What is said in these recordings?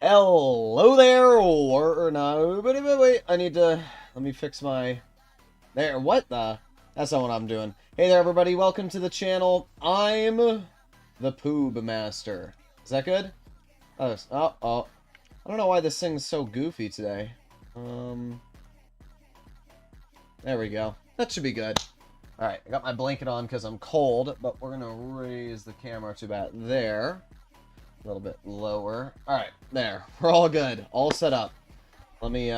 Hello there, or no, but wait, I need to, let me fix my, there, what the, that's not what I'm doing. Hey there everybody, welcome to the channel. I'm the Poob Master. Is that good? I don't know why this thing's so goofy today. There we go. That should be good. Alright, I got my blanket on because I'm cold, but we're gonna raise the camera to about there. A little bit lower. Alright, there. We're all good. All set up. Let me,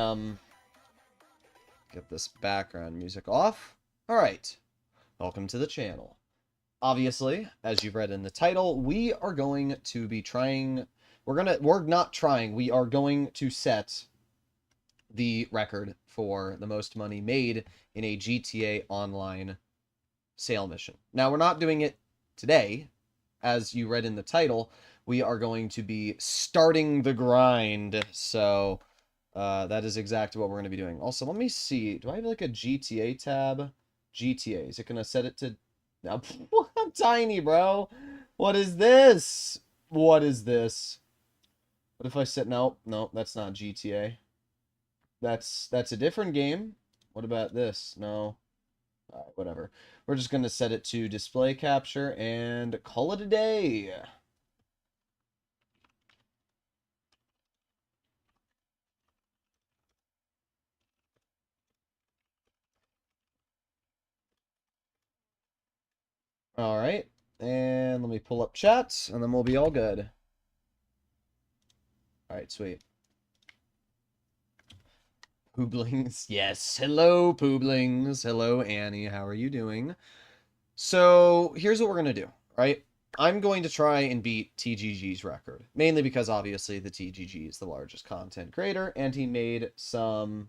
get this background music off. Alright. Welcome to the channel. Obviously, as you've read in the title, we are going to be trying... We're not trying. We are going to set the record for the most money made in a GTA Online sale mission. Now, we're not doing it today. As you read in the title, we are going to be starting the grind, so that is exactly what we're going to be doing. Also, let me see, do I have like a GTA tab? GTA, is it going to set it to... No, I'm tiny, bro. What is this? What is this? What if I set... No, that's not GTA. That's a different game. What about this? No. Alright, whatever. We're just going to set it to display capture and call it a day. Alright, and let me pull up chats, and then we'll be all good. Alright, sweet. Pooblings, yes. Hello, Pooblings. Hello, Annie. How are you doing? So, here's what we're going to do, right? I'm going to try and beat TGG's record. Mainly because, obviously, the TGG is the largest content creator, and he made some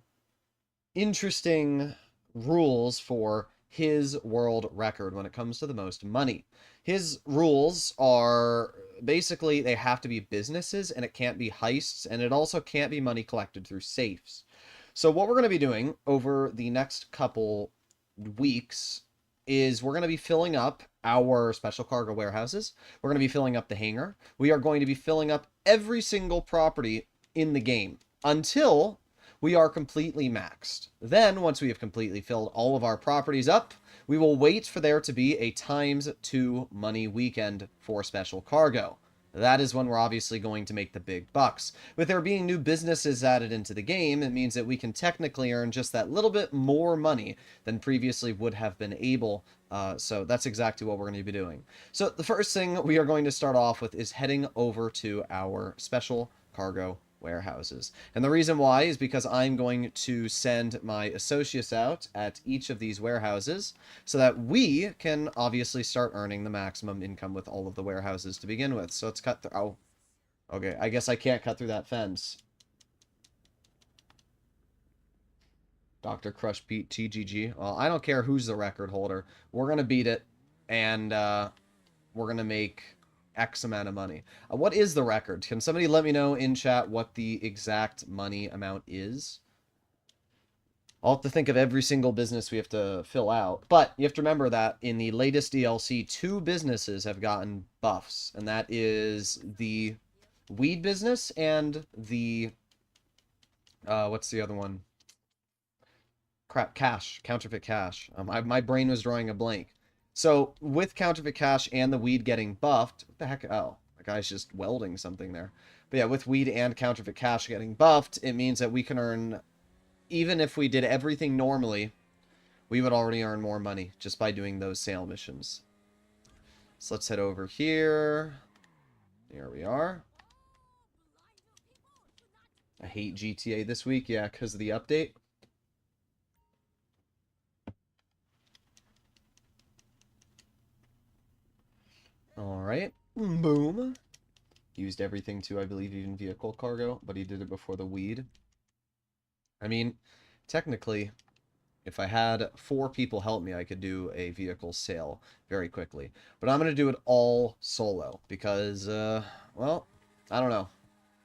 interesting rules for his world record when it comes to the most money. His rules are basically they have to be businesses, and it can't be heists, and it also can't be money collected through safes. So what we're going to be doing over the next couple weeks is we're going to be filling up our special cargo warehouses. We're going to be filling up the hangar. We are going to be filling up every single property in the game until we are completely maxed. Then, once we have completely filled all of our properties up, we will wait for there to be a ×2 money weekend for special cargo. That is when we're obviously going to make the big bucks. With there being new businesses added into the game, it means that we can technically earn just that little bit more money than previously would have been able. So that's exactly what we're going to be doing. So the first thing we are going to start off with is heading over to our special cargo warehouses. And the reason why is because I'm going to send my associates out at each of these warehouses so that we can obviously start earning the maximum income with all of the warehouses to begin with. So let's cut through. Oh, okay. I guess I can't cut through that fence. Dr. Crush Pete TGG. Well, I don't care who's the record holder. We're going to beat it, and we're going to make X amount of money. What is the record? Can somebody let me know in chat what the exact money amount is? I'll have to think of every single business we have to fill out. But you have to remember that in the latest DLC, 2 businesses have gotten buffs, and that is the weed business and the... what's the other one? Crap, cash. Counterfeit cash. My brain was drawing a blank. So, with counterfeit cash and the weed getting buffed... What the heck? Oh, the guy's just welding something there. But yeah, with weed and counterfeit cash getting buffed, it means that we can earn... Even if we did everything normally, we would already earn more money just by doing those sale missions. So let's head over here. There we are. I hate GTA this week. Yeah, because of the update. Alright. Boom. Used everything too, I believe, even vehicle cargo, but he did it before the weed. I mean, technically, if I had 4 people help me, I could do a vehicle sale very quickly. But I'm going to do it all solo because, well, I don't know.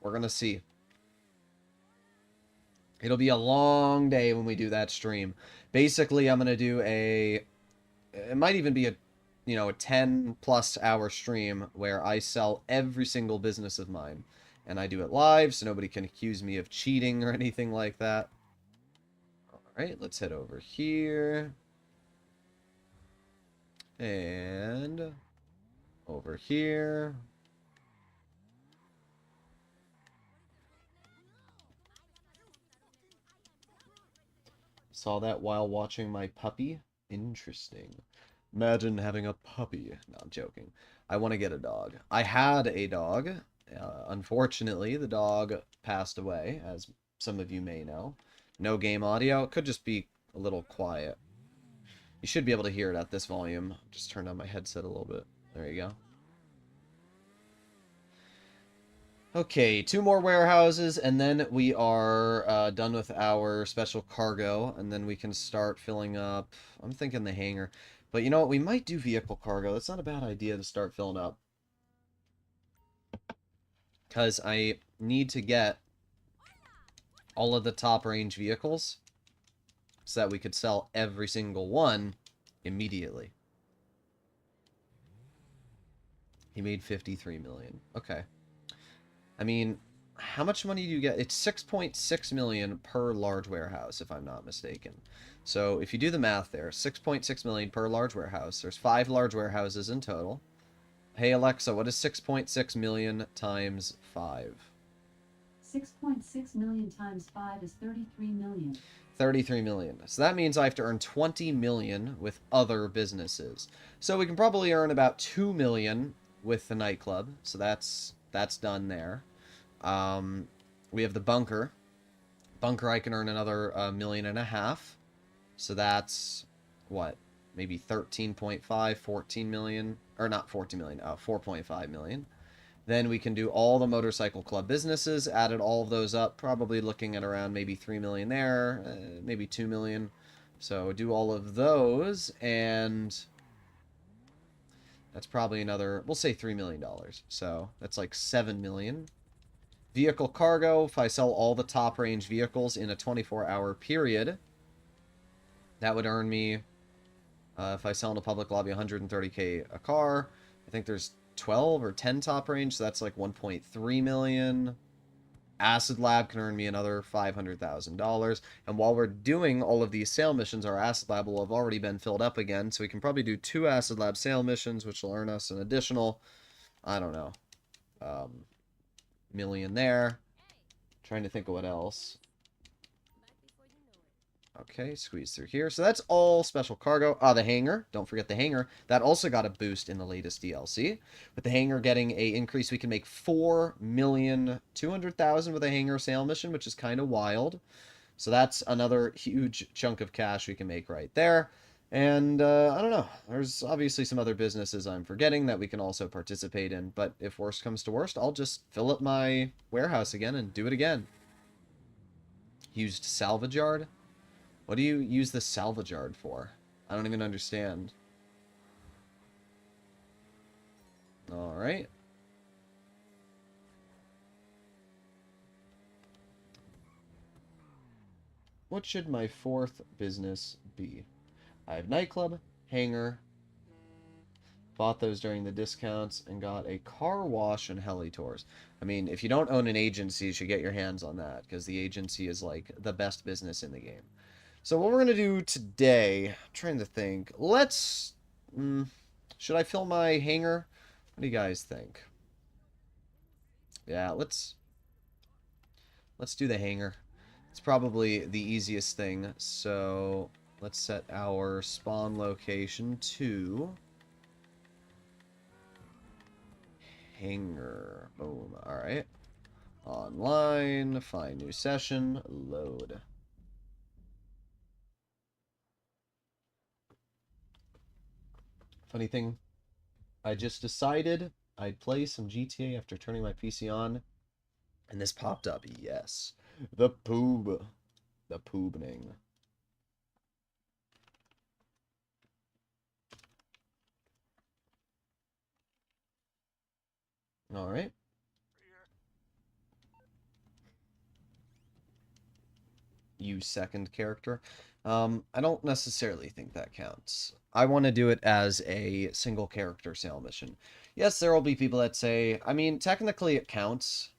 We're going to see. It'll be a long day when we do that stream. Basically, I'm going to do a... It might even be a 10+ hour stream where I sell every single business of mine. And I do it live, so nobody can accuse me of cheating or anything like that. Alright, let's head over here. And over here. Saw that while watching my puppy. Interesting. Imagine having a puppy. No, I'm joking. I want to get a dog. I had a dog. Unfortunately, the dog passed away, as some of you may know. No game audio. It could just be a little quiet. You should be able to hear it at this volume. Just turn on my headset a little bit. There you go. Okay, 2 more warehouses, and then we are done with our special cargo, and then we can start filling up. I'm thinking the hangar. But you know what? We might do vehicle cargo. That's not a bad idea to start filling up. Because I need to get all of the top range vehicles so that we could sell every single one immediately. He made 53 million. Okay. I mean, how much money do you get? It's 6.6 million per large warehouse, if I'm not mistaken. So if you do the math there, 6.6 million per large warehouse. There's 5 large warehouses in total. Hey Alexa, what is 6.6 million times 5? 6.6 million times 5 is 33 million. 33 million. So that means I have to earn 20 million with other businesses. So we can probably earn about 2 million with the nightclub. So that's done there. We have the bunker. Bunker, I can earn another 1.5 million. So that's, what? Maybe 13.5, 14 million. Or not 14 million, 4.5 million. Then we can do all the motorcycle club businesses, added all of those up, probably looking at around maybe 3 million there, maybe 2 million. So do all of those, and that's probably another, we'll say $3 million. So that's like 7 million. Vehicle cargo, if I sell all the top range vehicles in a 24-hour period, that would earn me, if I sell in a public lobby, 130k a car. I think there's 12 or 10 top range, so that's like 1.3 million. Acid Lab can earn me another $500,000. And while we're doing all of these sale missions, our Acid Lab will have already been filled up again, so we can probably do 2 Acid Lab sale missions, which will earn us an additional, I don't know, million there. Trying to think of what else. Okay, squeeze through here. So that's all special cargo. The hangar. Don't forget the hangar. That also got a boost in the latest DLC. With the hangar getting a increase, we can make 4,200,000 with a hangar sale mission, which is kind of wild. So that's another huge chunk of cash we can make right there. And I don't know. There's obviously some other businesses I'm forgetting that we can also participate in. But if worst comes to worst, I'll just fill up my warehouse again and do it again. Used salvage yard? What do you use the salvage yard for? I don't even understand. Alright. What should my fourth business be? I have nightclub, hangar, bought those during the discounts, and got a car wash and heli tours. I mean, if you don't own an agency, you should get your hands on that, because the agency is like the best business in the game. So what we're going to do today, I'm trying to think. Let's... should I fill my hangar? What do you guys think? Yeah, let's do the hangar. It's probably the easiest thing. So let's set our spawn location to hangar. Boom. Alright. Online. Find new session. Load. Funny thing, I just decided I'd play some GTA after turning my PC on, and this popped up. Yes. The poob. The poobning. Alright. Use second character. I don't necessarily think that counts. I want to do it as a single character sale mission. Yes, there will be people that say, I mean, technically it counts,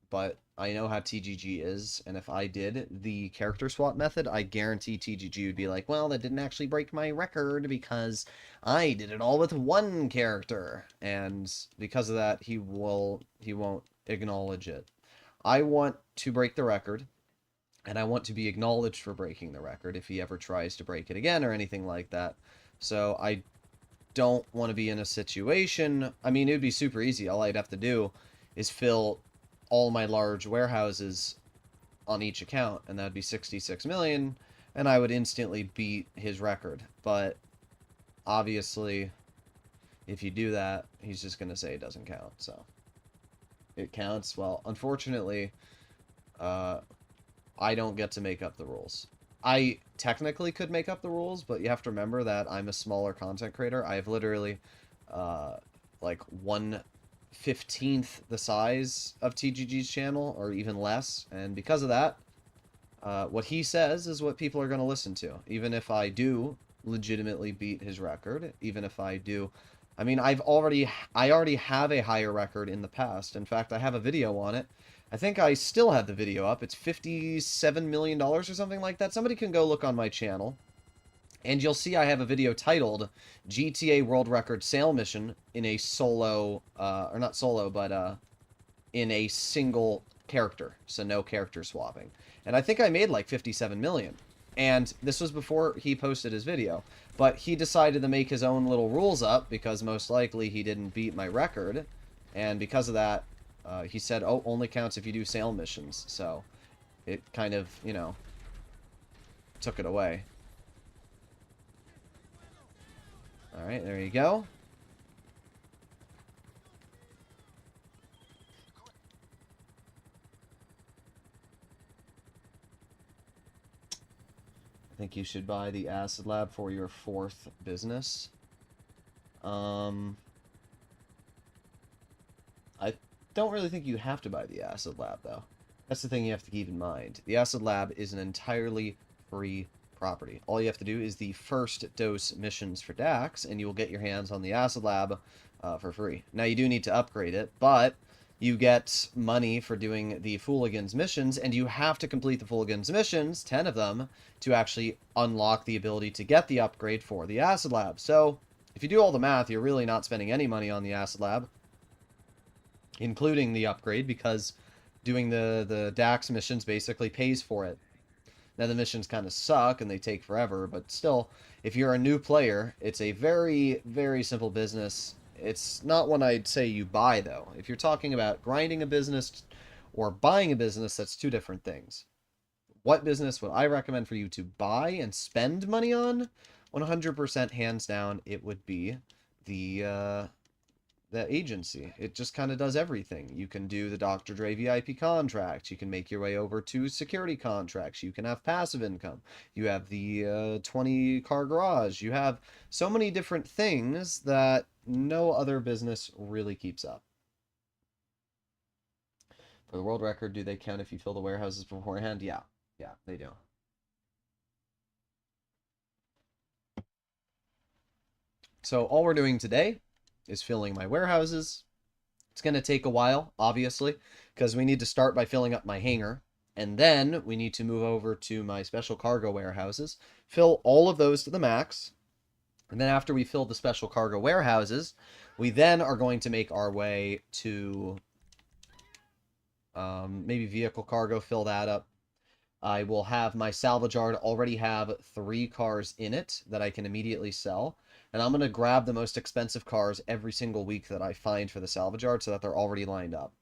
but I know how TGG is, and if I did the character swap method, I guarantee TGG would be like, well, that didn't actually break my record because I did it all with one character, and because of that, he won't acknowledge it. I want to break the record, and I want to be acknowledged for breaking the record if he ever tries to break it again or anything like that. So I don't want to be in a situation... I mean, it would be super easy. All I'd have to do is fill all my large warehouses on each account, and that'd be 66 million, and I would instantly beat his record. But obviously, if you do that, he's just going to say it doesn't count. So it counts. Well, unfortunately, I don't get to make up the rules. I technically could make up the rules, but you have to remember that I'm a smaller content creator. I have literally like 1/15th the size of TGG's channel, or even less, and because of that, what he says is what people are going to listen to. Even if I do legitimately beat his record, even if I do... I mean, I already have a higher record in the past. In fact, I have a video on it. I think I still have the video up. It's $57 million or something like that. Somebody can go look on my channel, and you'll see I have a video titled GTA World Record Sale Mission in a solo, or not solo, but in a single character, so no character swapping. And I think I made like 57 million. And this was before he posted his video. But he decided to make his own little rules up, because most likely he didn't beat my record. And because of that, he said, oh, only counts if you do sale missions. So it kind of, you know, took it away. Alright, there you go. I think you should buy the Acid Lab for your fourth business. I don't really think you have to buy the Acid Lab, though. That's the thing you have to keep in mind. The Acid Lab is an entirely free property. All you have to do is the first dose missions for Dax, and you will get your hands on the Acid Lab for free. Now, you do need to upgrade it, but you get money for doing the Fooligans missions, and you have to complete the Fooligans missions, 10 of them, to actually unlock the ability to get the upgrade for the Acid Lab. So, if you do all the math, you're really not spending any money on the Acid Lab, including the upgrade, because doing the Dax missions basically pays for it. Now, the missions kind of suck and they take forever, but still, if you're a new player, it's a very, very simple business. It's not one I'd say you buy, though. If you're talking about grinding a business or buying a business, that's two different things. What business would I recommend for you to buy and spend money on? 100% hands down, it would be the agency. It just kind of does everything. You can do the Dr. Dre VIP contract. You can make your way over to security contracts. You can have passive income. You have the 20 car garage. You have so many different things that no other business really keeps up. For the world record, do they count if you fill the warehouses beforehand? Yeah. Yeah, they do. So all we're doing today is filling my warehouses. It's going to take a while, obviously, because we need to start by filling up my hangar. And then we need to move over to my special cargo warehouses, fill all of those to the max. And then after we fill the special cargo warehouses, we then are going to make our way to maybe vehicle cargo, fill that up. I will have my salvage yard already have 3 cars in it that I can immediately sell. And I'm going to grab the most expensive cars every single week that I find for the salvage yard so that they're already lined up.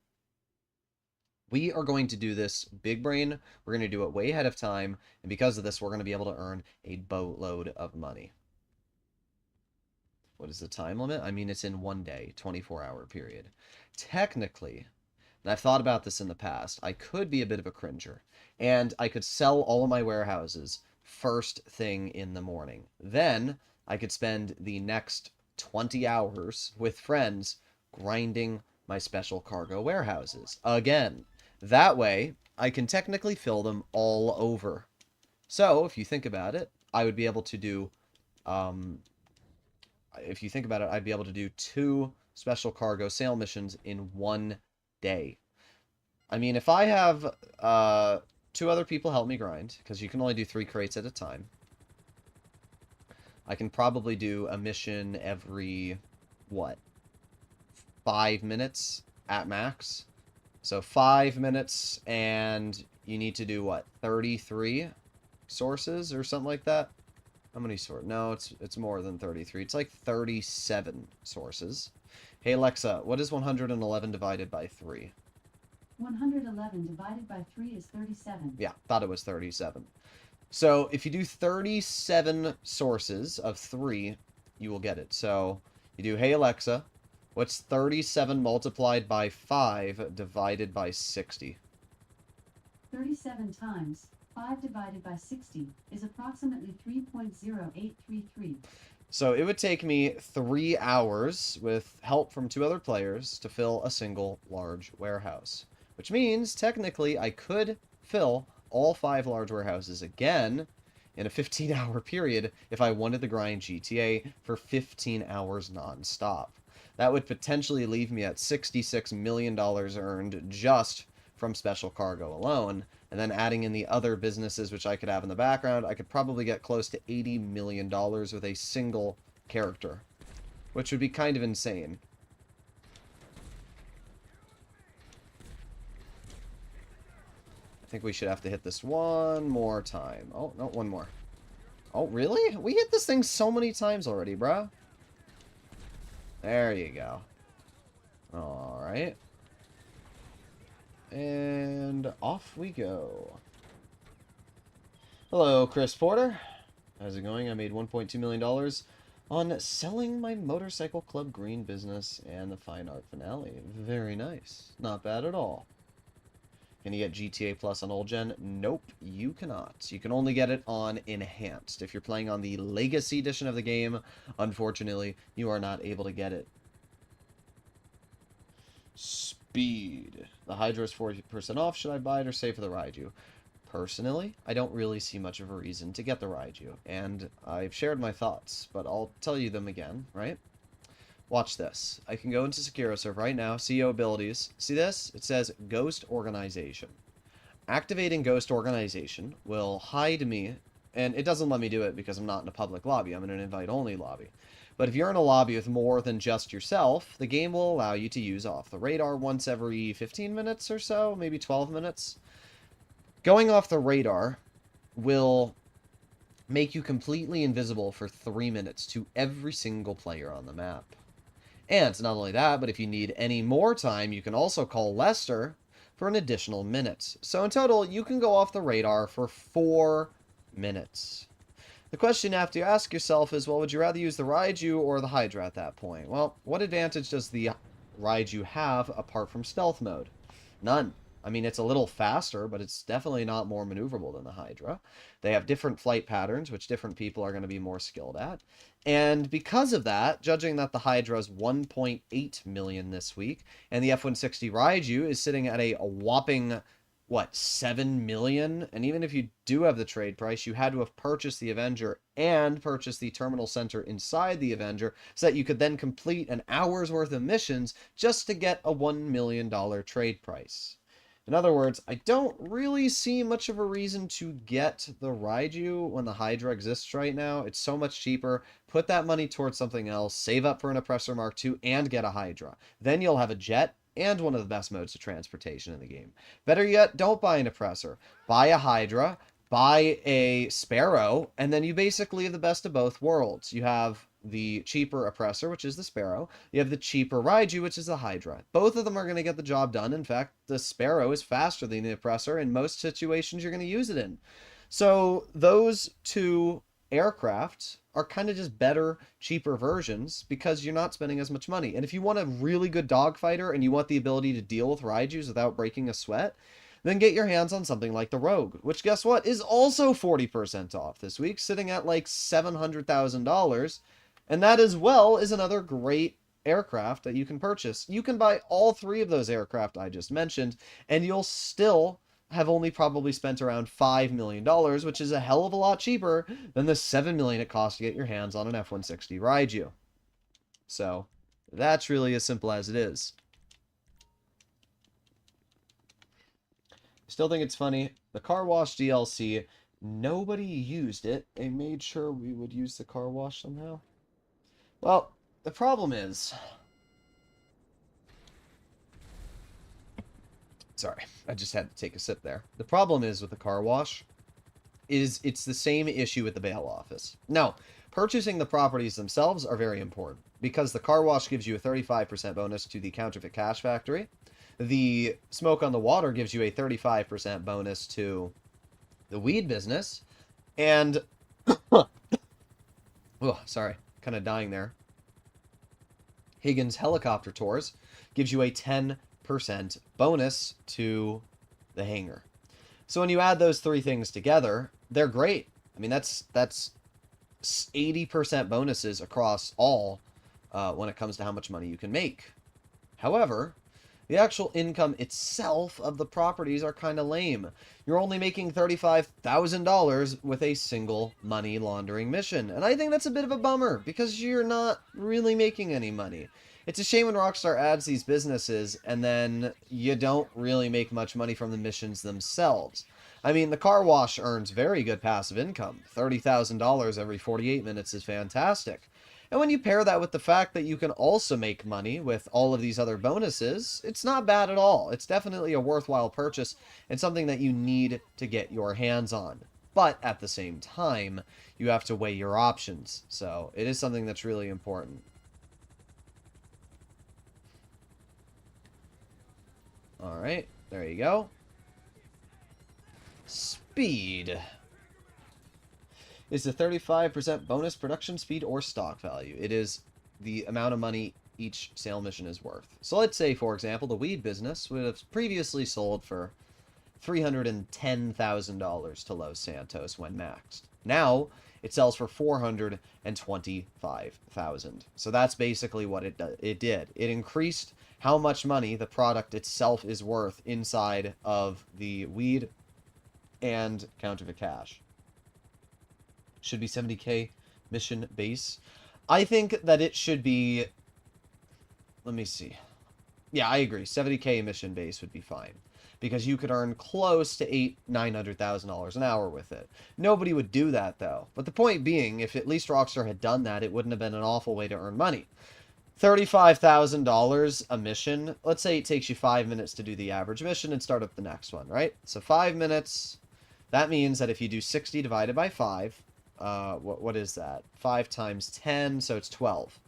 We are going to do this big brain. We're going to do it way ahead of time. And because of this, we're going to be able to earn a boatload of money. What is the time limit? I mean, it's in 1 day, 24-hour period. Technically, and I've thought about this in the past, I could be a bit of a cringer. And I could sell all of my warehouses first thing in the morning. Then I could spend the next 20 hours with friends grinding my special cargo warehouses. Again, that way I can technically fill them all over. So if you think about it, I would be able to do, if you think about it, I'd be able to do 2 special cargo sale missions in 1 day. I mean, if I have 2 other people help me grind, because you can only do 3 crates at a time, I can probably do a mission every, what, 5 minutes at max? So 5 minutes, and you need to do, what, 33 sources or something like that? How many sources? No, it's more than 33. It's like 37 sources. Hey, Alexa, what is 111 divided by 3? 111 divided by 3 is 37. Yeah, thought it was 37. So if you do 37 sources of 3, you will get it. So you do, hey Alexa, what's 37 multiplied by 5 divided by 60? 37 times 5 divided by 60 is approximately 3.0833. So it would take me 3 hours with help from 2 other players to fill a single large warehouse. Which means, technically, I could fill all 5 large warehouses again in a 15-hour period if I wanted to grind GTA for 15 hours non-stop. That would potentially leave me at $66 million earned just from special cargo alone, and then adding in the other businesses which I could have in the background, I could probably get close to $80 million with a single character, which would be kind of insane. I think we should have to hit this one more time. Oh, no, one more. Oh, really? We hit this thing so many times already, bro. There you go. Alright. And off we go. Hello, Chris Porter. How's it going? I made $1.2 million on selling my motorcycle club green business and the fine art finale. Very nice. Not bad at all. Can you get GTA Plus on old gen? Nope, you cannot. You can only get it on Enhanced. If you're playing on the Legacy edition of the game, unfortunately, you are not able to get it. Speed. The Hydra is 40% off. Should I buy it or save for the Raiu? Personally, I don't really see much of a reason to get the Raiu, and I've shared my thoughts, but I'll tell you them again, right? Watch this. I can go into SecuroServe right now, CEO abilities. See this? It says Ghost Organization. Activating Ghost Organization will hide me, and it doesn't let me do it because I'm not in a public lobby. I'm in an invite-only lobby. But if you're in a lobby with more than just yourself, the game will allow you to use off the radar once every 15 minutes or so, maybe 12 minutes. Going off the radar will make you completely invisible for 3 minutes to every single player on the map. And not only that, but if you need any more time, you can also call Lester for an additional minute. So in total, you can go off the radar for 4 minutes. The question you have to ask yourself is, well, would you rather use the Raiu or the Hydra at that point? Well, what advantage does the Raiu have apart from stealth mode? None. I mean, it's a little faster, but it's definitely not more maneuverable than the Hydra. They have different flight patterns, which different people are going to be more skilled at. And because of that, judging that the Hydra is 1.8 million this week, and the F-160 Raiu is sitting at a whopping, what, 7 million? And even if you do have the trade price, you had to have purchased the Avenger and purchased the terminal center inside the Avenger so that you could then complete an hour's worth of missions just to get a $1 million trade price. In other words, I don't really see much of a reason to get the Raiu when the Hydra exists right now. It's so much cheaper. Put that money towards something else, save up for an Oppressor Mark II, and get a Hydra. Then you'll have a jet and one of the best modes of transportation in the game. Better yet, don't buy an Oppressor. Buy a Hydra, buy a Sparrow, and then you basically have the best of both worlds. You have the cheaper Oppressor, which is the Sparrow. You have the cheaper Raiu, which is the Hydra. Both of them are going to get the job done. In fact, the Sparrow is faster than the Oppressor in most situations you're going to use it in. So those two aircraft are kind of just better, cheaper versions because you're not spending as much money. And if you want a really good dogfighter and you want the ability to deal with Raius without breaking a sweat, then get your hands on something like the Rogue, which guess what, is also 40% off this week, sitting at like $700,000. And that as well is another great aircraft that you can purchase. You can buy all three of those aircraft I just mentioned, and you'll still have only probably spent around $5 million, which is a hell of a lot cheaper than the $7 million it costs to get your hands on an F-160 Raiu. So that's really as simple as it is. Still think it's funny. The car wash DLC, nobody used it. They made sure we would use the car wash somehow. Well, the problem is... Sorry, I just had to take a sip there. The problem is with the car wash is it's the same issue with the bail office. Now, purchasing the properties themselves are very important because the car wash gives you a 35% bonus to the counterfeit cash factory. The smoke on the water gives you a 35% bonus to the weed business. And... oh, sorry. Kind of dying there. Higgins Helicopter Tours gives you a 10% bonus to the hangar. So when you add those three things together, they're great. I mean, that's 80% bonuses across all when it comes to how much money you can make. However, the actual income itself of the properties are kind of lame. You're only making $35,000 with a single money laundering mission. And I think that's a bit of a bummer because you're not really making any money. It's a shame when Rockstar adds these businesses and then you don't really make much money from the missions themselves. I mean, the car wash earns very good passive income. $30,000 every 48 minutes is fantastic. And when you pair that with the fact that you can also make money with all of these other bonuses, it's not bad at all. It's definitely a worthwhile purchase and something that you need to get your hands on. But at the same time, you have to weigh your options. So it is something that's really important. Alright, there you go. Speed. Is the 35% bonus production speed or stock value? It is the amount of money each sale mission is worth. So let's say, for example, the weed business would have previously sold for $310,000 to Los Santos when maxed. Now, it sells for $425,000. So that's basically what it did. It increased how much money the product itself is worth inside of the weed and counterfeit cash. Should be 70k mission base. I think that it should be... Let me see. Yeah, I agree. 70k mission base would be fine. Because you could earn close to $900,000 an hour with it. Nobody would do that, though. But the point being, if at least Rockstar had done that, it wouldn't have been an awful way to earn money. $35,000 a mission. Let's say it takes you 5 minutes to do the average mission and start up the next one, right? So 5 minutes That means that if you do 60 divided by 5, what is that? 5 times 10, so it's 12.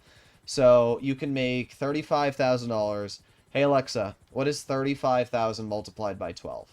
So you can make $35,000. Hey Alexa, what is 35,000 multiplied by 12?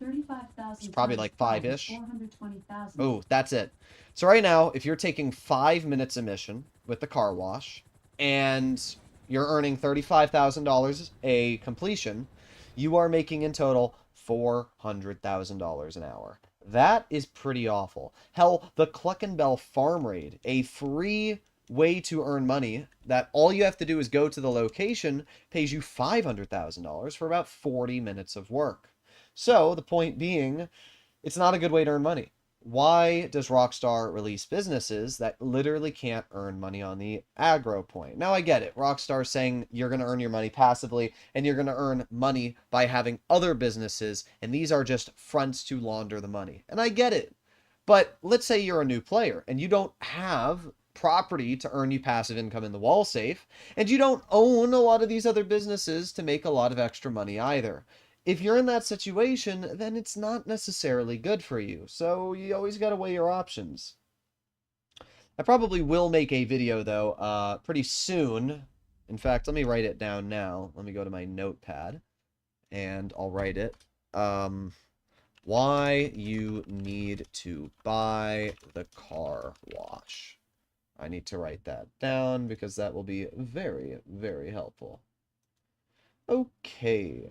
35,000 It's probably times like 5 is 5-ish. 420,000. Oh, that's it. So right now, if you're taking 5 minutes emission with the car wash, and you're earning $35,000 a completion, you are making in total $400,000 an hour. That is pretty awful. Hell, the Cluckenbell Farm Raid, a free way to earn money that all you have to do is go to the location, pays you $500,000 for about 40 minutes of work. So the point being, it's not a good way to earn money. Why does Rockstar release businesses that literally can't earn money on the aggro point? Now, I get it. Rockstar's saying you're going to earn your money passively, and you're going to earn money by having other businesses, and these are just fronts to launder the money. And I get it. But let's say you're a new player, and you don't have property to earn you passive income in the wall safe, and you don't own a lot of these other businesses to make a lot of extra money either. If you're in that situation, then it's not necessarily good for you. So you always got to weigh your options. I probably will make a video, though, pretty soon. In fact, let me write it down now. Let me go to my notepad, and I'll write it. Why you need to buy the car wash. I need to write that down because that will be very, very helpful. Okay.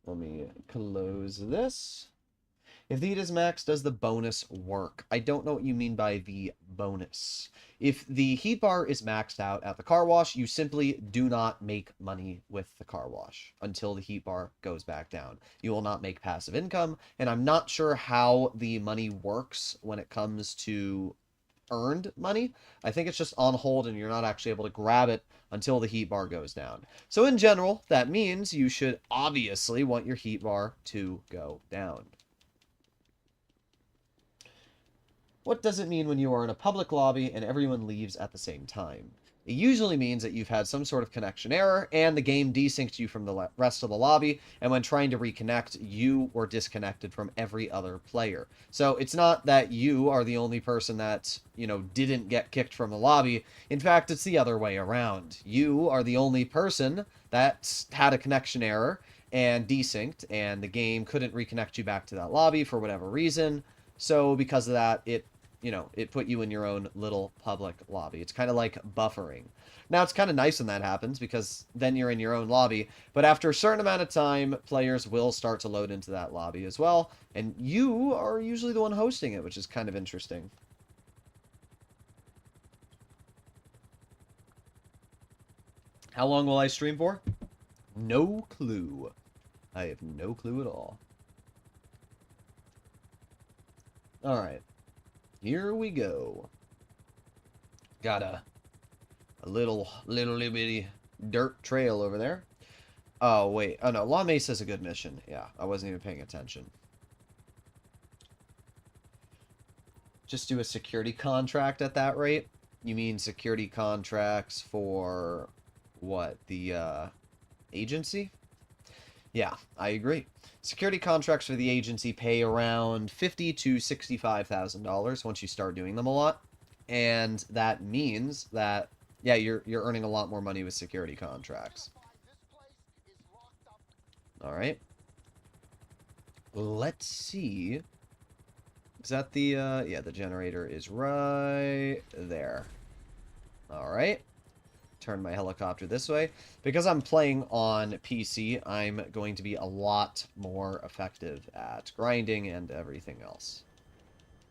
Let me close this. If the heat is max, does the bonus work? I don't know what you mean by the bonus. If the heat bar is maxed out at the car wash, you simply do not make money with the car wash until the heat bar goes back down. You will not make passive income, and I'm not sure how the money works when it comes to earned money. I think it's just on hold and you're not actually able to grab it until the heat bar goes down. So in general, that means you should obviously want your heat bar to go down. What does it mean when you are in a public lobby and everyone leaves at the same time? It usually means that you've had some sort of connection error and the game desynced you from the rest of the lobby, and when trying to reconnect, you were disconnected from every other player. So it's not that you are the only person that, didn't get kicked from the lobby. In fact, it's the other way around. You are the only person that had a connection error and desynced, and the game couldn't reconnect you back to that lobby for whatever reason. So because of that, it put you in your own little public lobby. It's kind of like buffering. Now, it's kind of nice when that happens because then you're in your own lobby. But after a certain amount of time, players will start to load into that lobby as well. And you are usually the one hosting it, which is kind of interesting. How long will I stream for? No clue. I have no clue at all. All right. Here we go. Got a little bitty dirt trail over there. Oh, wait. Oh, no. La Mesa's a good mission. Yeah, I wasn't even paying attention. Just do a security contract at that rate? You mean security contracts for what? The agency? Yeah, I agree. Security contracts for the agency pay around $50,000 to $65,000 once you start doing them a lot, and that means that you're earning a lot more money with security contracts. All right. Let's see. Is that the the generator is right there. All right. Turn my helicopter this way. Because I'm playing on PC, I'm going to be a lot more effective at grinding and everything else.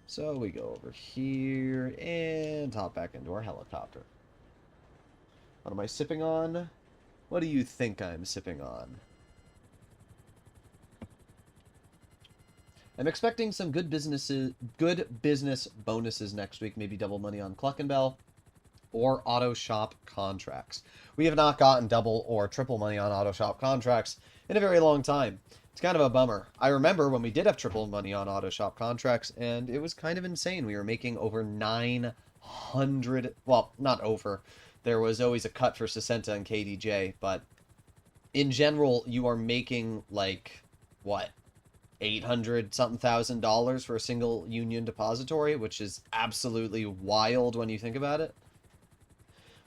So we go over here and hop back into our helicopter. What am I sipping on? What do you think I'm sipping on? I'm expecting some good business bonuses next week, maybe double money on Cluckenbell or auto shop contracts. We have not gotten double or triple money on auto shop contracts in a very long time. It's kind of a bummer. I remember when we did have triple money on auto shop contracts, and it was kind of insane. We were making over 900, well, not over. There was always a cut for Sesenta and KDJ, but in general, you are making, like, what? 800 something thousand dollars for a single union depository, which is absolutely wild when you think about it.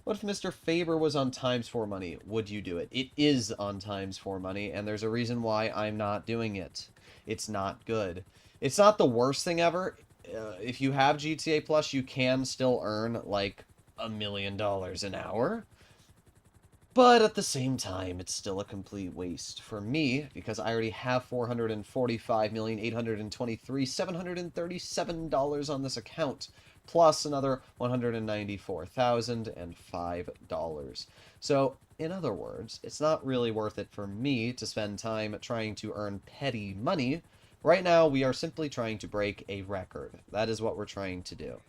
What if Mr. Faber was on times 4 money? Would you do it? It is on times 4 money, and there's a reason why I'm not doing it. It's not good. It's not the worst thing ever. If you have GTA Plus, you can still earn like $1 million an hour. But at the same time, it's still a complete waste for me because I already have $445,823,737 on this account, plus another $194,005. So, in other words, it's not really worth it for me to spend time trying to earn petty money. Right now, we are simply trying to break a record. That is what we're trying to do.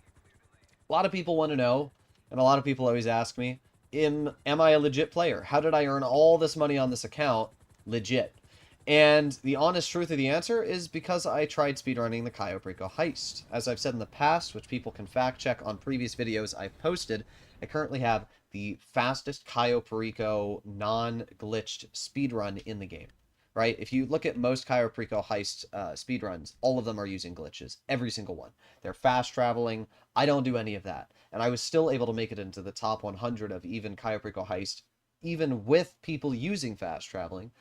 A lot of people want to know, and a lot of people always ask me, am I a legit player? How did I earn all this money on this account legit? And the honest truth of the answer is because I tried speedrunning the Cayo Perico heist. As I've said in the past, which people can fact check on previous videos I've posted, I currently have the fastest Cayo Perico non-glitched speedrun in the game. Right? If you look at most Cayo Perico heist speedruns, all of them are using glitches. Every single one. They're fast traveling. I don't do any of that. And I was still able to make it into the top 100 of even Cayo Perico heist, even with people using fast traveling.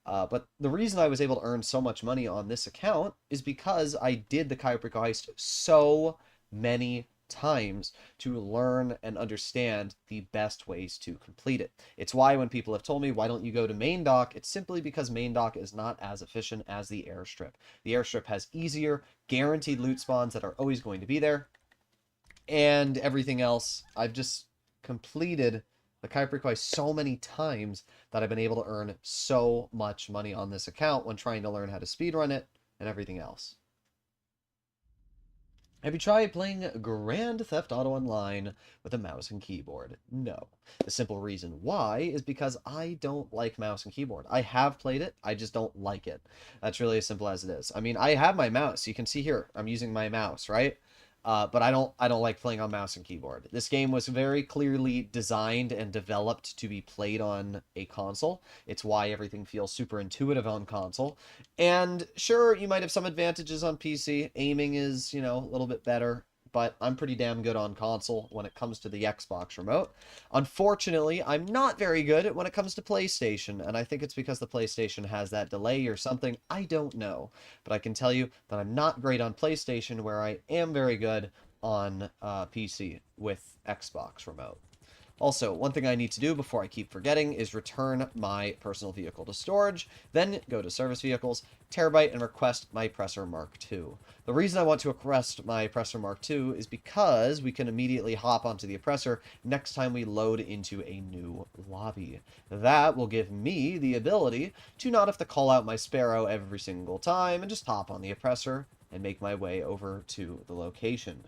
But the reason I was able to earn so much money on this account is because I did the Cayo Perico heist so many times to learn and understand the best ways to complete it. It's why when people have told me, why don't you go to main dock? It's simply because main dock is not as efficient as the airstrip. The airstrip has easier, guaranteed loot spawns that are always going to be there. And everything else, I've just completed the Cayo Perico heist so many times that I've been able to earn so much money on this account when trying to learn how to speedrun it and everything else. Have you tried playing Grand Theft Auto Online with a mouse and keyboard? No. The simple reason why is because I don't like mouse and keyboard. I have played it, I just don't like it. That's really as simple as it is. I mean, I have my mouse. You can see here, I'm using my mouse, right? But I don't like playing on mouse and keyboard. This game was very clearly designed and developed to be played on a console. It's why everything feels super intuitive on console. And sure, you might have some advantages on PC. Aiming is, a little bit better, but I'm pretty damn good on console when it comes to the Xbox remote. Unfortunately, I'm not very good when it comes to PlayStation, and I think it's because the PlayStation has that delay or something. I don't know, but I can tell you that I'm not great on PlayStation, where I am very good on PC with Xbox remote. Also, one thing I need to do before I keep forgetting is return my personal vehicle to storage, then go to service vehicles, Terabyte, and request my Oppressor Mark II. The reason I want to request my Oppressor Mark II is because we can immediately hop onto the Oppressor next time we load into a new lobby. That will give me the ability to not have to call out my Sparrow every single time and just hop on the Oppressor and make my way over to the location.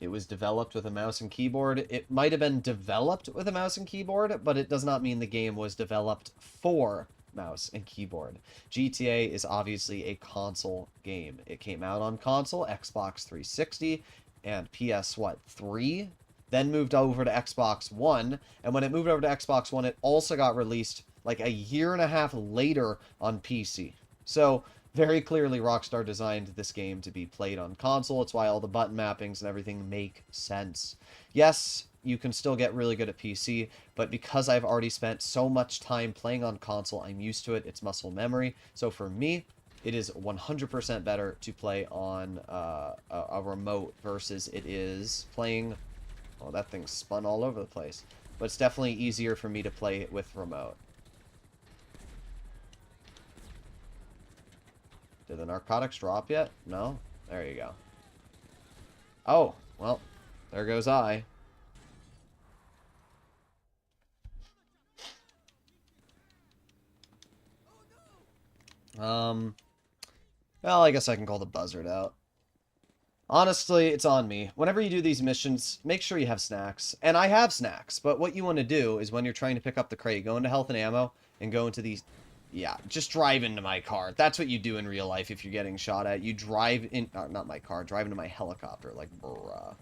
It was developed with a mouse and keyboard. It might have been developed with a mouse and keyboard, but it does not mean the game was developed for mouse and keyboard. GTA is obviously a console game. It came out on console, Xbox 360, and PS, 3? Then moved over to Xbox One, and when it moved over to Xbox One, it also got released like a year and a half later on PC. So, very clearly, Rockstar designed this game to be played on console. It's why all the button mappings and everything make sense. Yes, you can still get really good at PC, but because I've already spent so much time playing on console, I'm used to it. It's muscle memory. So for me, it is 100% better to play on a remote versus it is playing... Oh, that thing spun all over the place. But it's definitely easier for me to play with remote. Did the narcotics drop yet? No? There you go. Oh, well, there goes I. Well, I guess I can call the buzzard out. Honestly, it's on me. Whenever you do these missions, make sure you have snacks. And I have snacks, but what you want to do is when you're trying to pick up the crate, go into health and ammo and go into these... Yeah, just drive into my car. That's what you do in real life if you're getting shot at. You drive in... not my car. Drive into my helicopter. Like, bruh.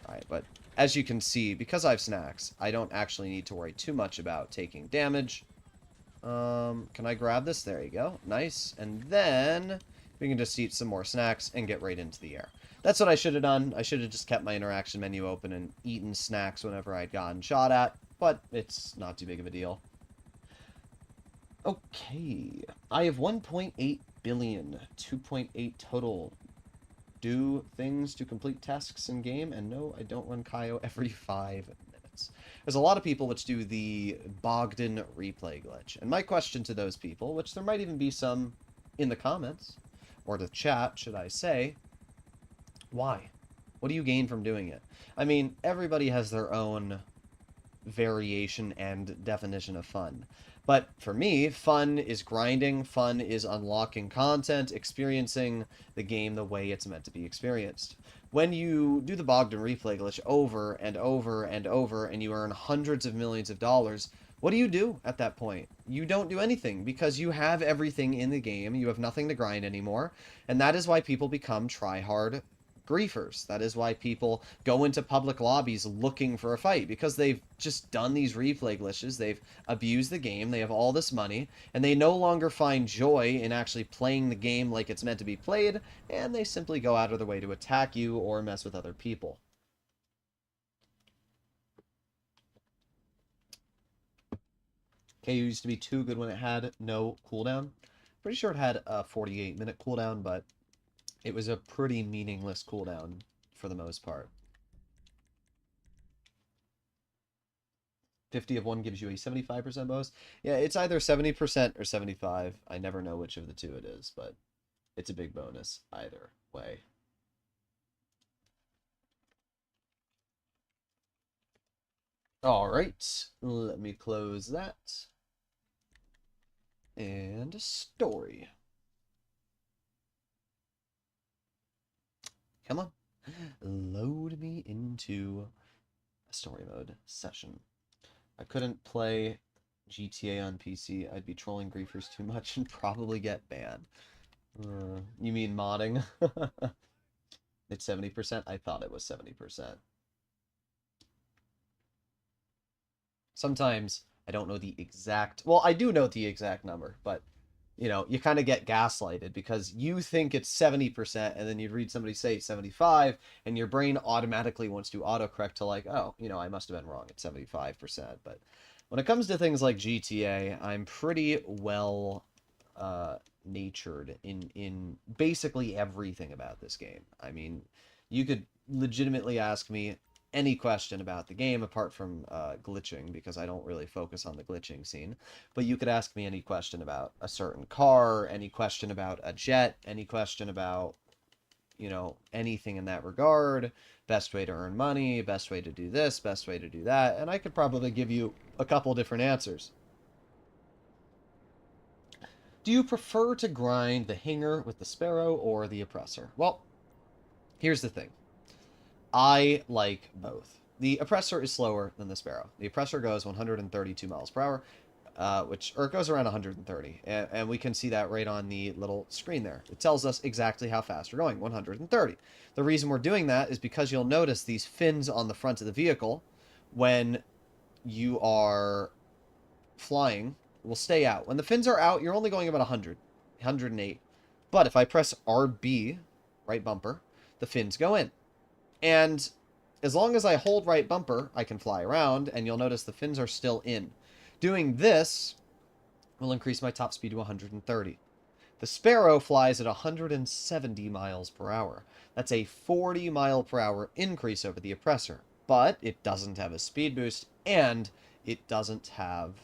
Alright, but as you can see, because I have snacks, I don't actually need to worry too much about taking damage. Can I grab this? There you go. Nice. And then we can just eat some more snacks and get right into the air. That's what I should have done. I should have just kept my interaction menu open and eaten snacks whenever I'd gotten shot at, but it's not too big of a deal. Okay. I have 1.8 billion, 2.8 total. Do things to complete tasks in game, and no, I don't run Kaio every 5 minutes. There's a lot of people which do the Bogdan replay glitch, and my question to those people, which there might even be some in the comments, or the chat, should I say, why? What do you gain from doing it? I mean, everybody has their own variation and definition of fun. But for me, fun is grinding, fun is unlocking content, experiencing the game the way it's meant to be experienced. When you do the Bogdan replay glitch over and over and over and you earn hundreds of millions of dollars, what do you do at that point? You don't do anything because you have everything in the game, you have nothing to grind anymore, and that is why people become try-hard griefers. That is why people go into public lobbies looking for a fight, because they've just done these replay glitches, they've abused the game, they have all this money, and they no longer find joy in actually playing the game like it's meant to be played, and they simply go out of their way to attack you or mess with other people. KU used to be too good when it had no cooldown. Pretty sure it had a 48-minute cooldown, but it was a pretty meaningless cooldown for the most part. 50 of 1 gives you a 75% bonus. Yeah, it's either 70% or 75. I never know which of the two it is, but it's a big bonus either way. All right, let me close that. And story. Come on. Load me into a story mode session. I couldn't play GTA on PC. I'd be trolling griefers too much and probably get banned. You mean modding? It's 70%? I thought it was 70%. Sometimes I don't know the exact... Well, I do know the exact number, but you know, you kind of get gaslighted because you think it's 70% and then you read somebody say 75 and your brain automatically wants to autocorrect to like, oh, you know, I must have been wrong. It's 75%. But when it comes to things like GTA, I'm pretty well natured in basically everything about this game. I mean, you could legitimately ask me any question about the game apart from glitching, because I don't really focus on the glitching scene. But you could ask me any question about a certain car, any question about a jet, any question about, you know, anything in that regard. Best way to earn money, best way to do this, best way to do that, and I could probably give you a couple different answers. Do you prefer to grind the hanger with the Sparrow or the Oppressor? Well, here's the thing. I like both. The Oppressor is slower than the Sparrow. The Oppressor goes 132 miles per hour, or it goes around 130, and we can see that right on the little screen there. It tells us exactly how fast we're going, 130. The reason we're doing that is because you'll notice these fins on the front of the vehicle, when you are flying, will stay out. When the fins are out, you're only going about 100, 108. But if I press RB, right bumper, the fins go in. And as long as I hold right bumper, I can fly around, and you'll notice the fins are still in. Doing this will increase my top speed to 130. The Sparrow flies at 170 miles per hour. That's a 40 mile per hour increase over the Oppressor, but it doesn't have a speed boost, and it doesn't have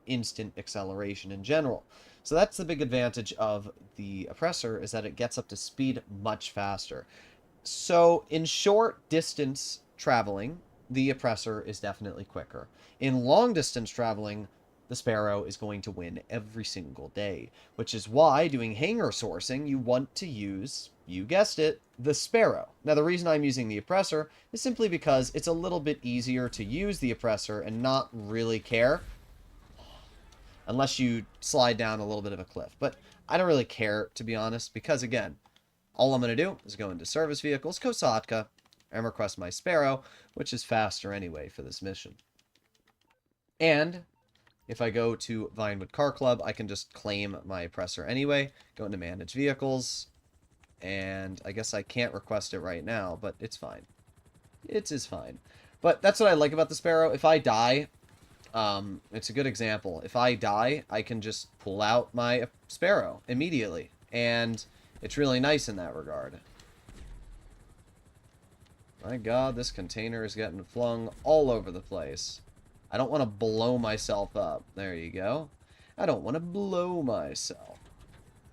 instant acceleration in general. So that's the big advantage of the Oppressor, is that it gets up to speed much faster. So in short distance traveling, the Oppressor is definitely quicker. In long distance traveling, the Sparrow is going to win every single day, which is why doing hanger sourcing, you want to use, you guessed it, the Sparrow. Now, the reason I'm using the Oppressor is simply because it's a little bit easier to use the Oppressor and not really care, unless you slide down a little bit of a cliff. But I don't really care, to be honest, because again, all I'm going to do is go into service vehicles, Kosatka, and request my Sparrow, which is faster anyway for this mission. And If I go to Vinewood Car Club, I can just claim my Oppressor anyway. Go into Manage Vehicles. And I guess I can't request it right now, but it's fine. It is fine. But that's what I like about the Sparrow. If I die, it's a good example. If I die, I can just pull out my Sparrow immediately. And it's really nice in that regard. My god, this container is getting flung all over the place. I don't want to blow myself up. There you go. I don't want to blow myself.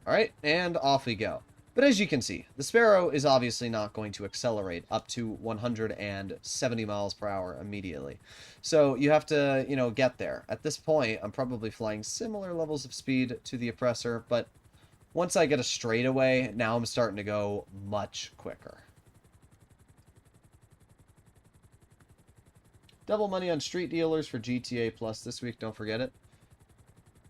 Alright, and off we go. But as you can see, the Sparrow is obviously not going to accelerate up to 170 miles per hour immediately. So you have to, you know, get there. At this point, I'm probably flying similar levels of speed to the Oppressor, but once I get a straightaway, now I'm starting to go much quicker. Double money on street dealers for GTA Plus this week, don't forget it.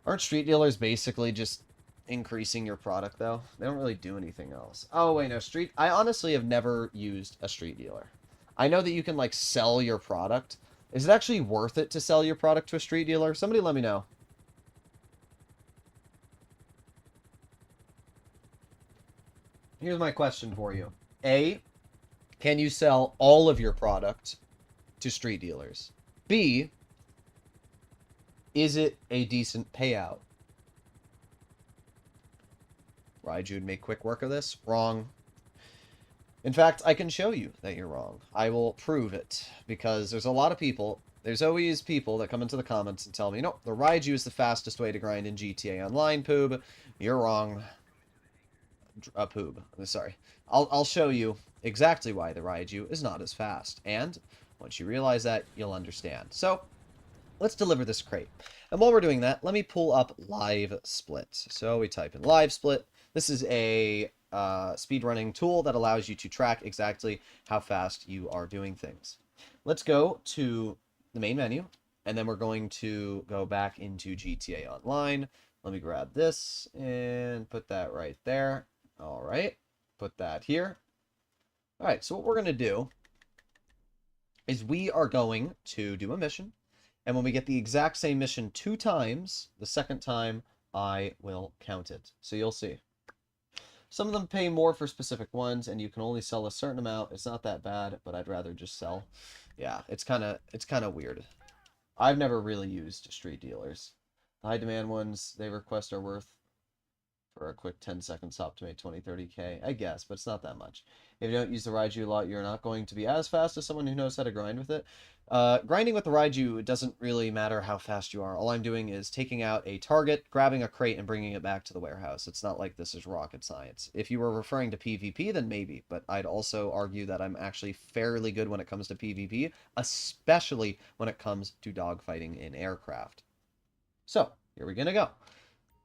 Aren't street dealers basically just increasing your product, though? They don't really do anything else. Oh, wait, no, I honestly have never used a street dealer. I know that you can, like, sell your product. Is it actually worth it to sell your product to a street dealer? Somebody let me know. Here's my question for you. A, can you sell all of your product to street dealers? B, is it a decent payout? Raiu would make quick work of this. Wrong. In fact, I can show you that you're wrong. I will prove it, because there's a lot of people, there's always people that come into the comments and tell me, no, the Raiu is the fastest way to grind in GTA Online, Poob. You're wrong. Poob. Sorry. I'll show you exactly why the Raiu is not as fast, and once you realize that, you'll understand. So, let's deliver this crate. And while we're doing that, let me pull up Live Split. So we type in Live Split. This is a speedrunning tool that allows you to track exactly how fast you are doing things. Let's go to the main menu, and then we're going to go back into GTA Online. Let me grab this and put that right there. All right, put that here. All right, so what we're going to do is we are going to do a mission. And when we get the exact same mission 2 times, the second time I will count it. So you'll see. Some of them pay more for specific ones, and you can only sell a certain amount. It's not that bad, but I'd rather just sell. Yeah, it's kind of weird. I've never really used street dealers. The high demand ones they request are worth for a quick 10-second stop to make 20-30K, I guess, but it's not that much. If you don't use the Raiu a lot, you're not going to be as fast as someone who knows how to grind with it. Grinding with the Raiu, it doesn't really matter how fast you are. All I'm doing is taking out a target, grabbing a crate, and bringing it back to the warehouse. It's not like this is rocket science. If you were referring to PvP, then maybe, but I'd also argue that I'm actually fairly good when it comes to PvP, especially when it comes to dogfighting in aircraft. So, here we're gonna go.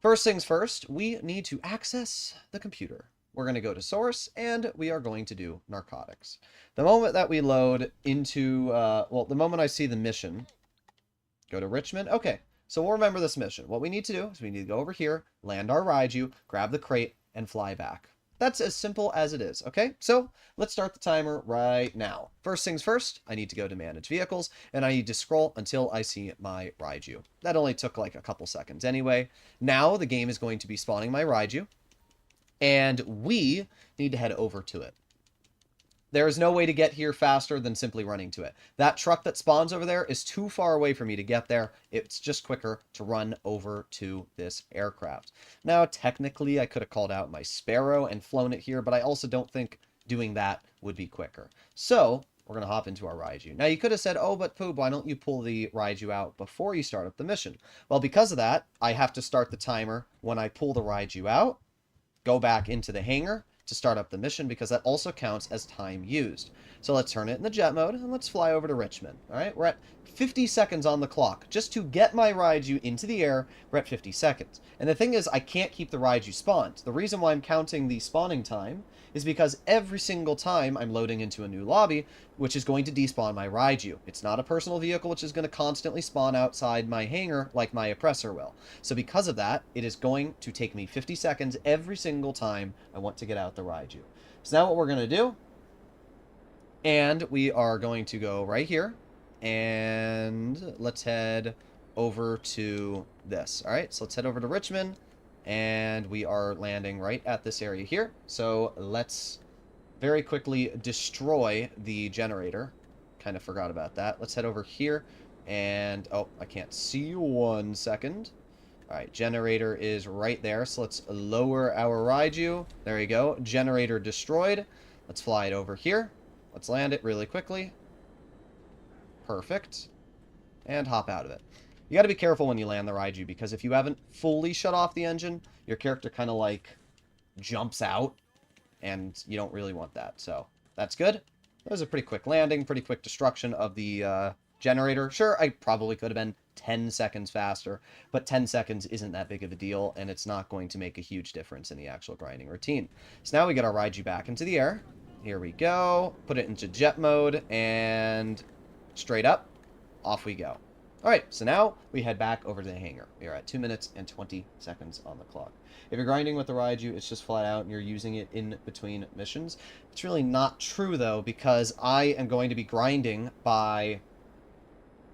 First things first, we need to access the computer. We're going to go to source, and we are going to do narcotics. The moment that we load into, well, the moment I see the mission, go to Richmond. Okay, so we'll remember this mission. What we need to do is we need to go over here, land our Raiu, grab the crate, and fly back. That's as simple as it is, okay? So, let's start the timer right now. First things first, I need to go to Manage Vehicles, and I need to scroll until I see my Raiu. That only took like a couple seconds anyway. Now, the game is going to be spawning my Raiu, and we need to head over to it. There is no way to get here faster than simply running to it. That truck that spawns over there is too far away for me to get there. It's just quicker to run over to this aircraft. Now, technically, I could have called out my Sparrow and flown it here, but I also don't think doing that would be quicker. So, we're going to hop into our Raiu. Now, you could have said, oh, but Poob, why don't you pull the Raiu out before you start up the mission? Well, because of that, I have to start the timer when I pull the Raiu out, go back into the hangar, to start up the mission, because that also counts as time used. So let's turn it in the jet mode, and let's fly over to Richmond. Alright, we're at 50 seconds on the clock. Just to get my Raiu into the air, we're at 50 seconds. And the thing is, I can't keep the Raiu spawned. The reason why I'm counting the spawning time is because every single time I'm loading into a new lobby, which is going to despawn my Raiu. It's not a personal vehicle which is going to constantly spawn outside my hangar like my Oppressor will. So because of that, it is going to take me 50 seconds every single time I want to get out the Raiu. So now what we're going to do, and we are going to go right here, and let's head over to this. All right, so let's head over to Richmond, and we are landing right at this area here. So let's very quickly destroy the generator. Kind of forgot about that. Let's head over here, and oh, I can't see you. 1 second. All right, generator is right there, so let's lower our Raiu. There you go. Generator destroyed. Let's fly it over here. Let's land it really quickly. Perfect. And hop out of it. You got to be careful when you land the Raiu, because if you haven't fully shut off the engine, your character kind of like jumps out, and you don't really want that. So that's good. That was a pretty quick landing, pretty quick destruction of the generator. Sure, I probably could have been 10 seconds faster, but 10 seconds isn't that big of a deal, and it's not going to make a huge difference in the actual grinding routine. So now we get our Raiu back into the air. Here we go. Put it into jet mode, and straight up, off we go. Alright, so now we head back over to the hangar. We are at 2 minutes and 20 seconds on the clock. If you're grinding with the Raiu, it's just flat out and you're using it in between missions. It's really not true, though, because I am going to be grinding by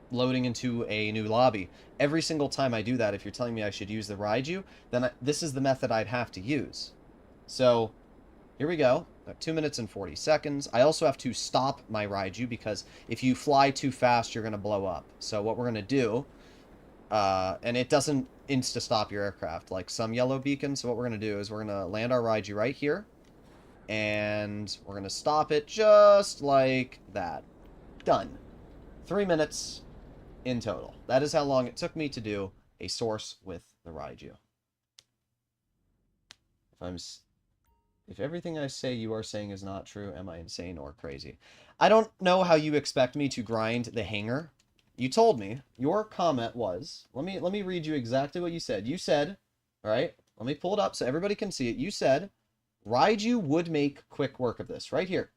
loading into a new lobby. Every single time I do that, if you're telling me I should use the Raiu, then this is the method I'd have to use. So, here we go. 2 minutes and 40 seconds. I also have to stop my Raiu, because if you fly too fast, you're going to blow up. So what we're going to do, and it doesn't insta-stop your aircraft like some yellow beacons, so what we're going to do is we're going to land our Raiu right here, and we're going to stop it just like that. Done. 3 minutes in total. That is how long it took me to do a source with the Raiu. If everything I say you are saying is not true, am I insane or crazy? I don't know how you expect me to grind the hangar. You told me. Your comment was, let me read you exactly what you said. You said, all right, let me pull it up so everybody can see it. You said, Raiu would make quick work of this. Right here.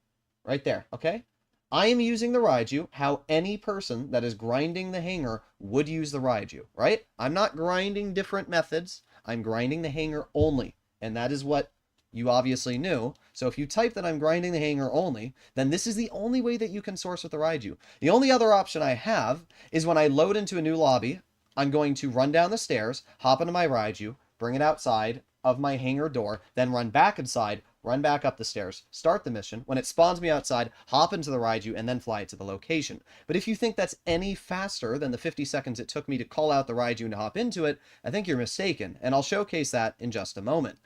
Right there, okay? I am using the Raiu how any person that is grinding the hangar would use the Raiu, right? I'm not grinding different methods. I'm grinding the hangar only. And that is what you obviously knew. So if you type that I'm grinding the hangar only, then this is the only way that you can source with the Raiu. The only other option I have is when I load into a new lobby, I'm going to run down the stairs, hop into my Raiu, bring it outside of my hangar door, then run back inside, run back up the stairs, start the mission. When it spawns me outside, hop into the Raiu, and then fly it to the location. But if you think that's any faster than the 50 seconds it took me to call out the Raiu and hop into it, I think you're mistaken, and I'll showcase that in just a moment.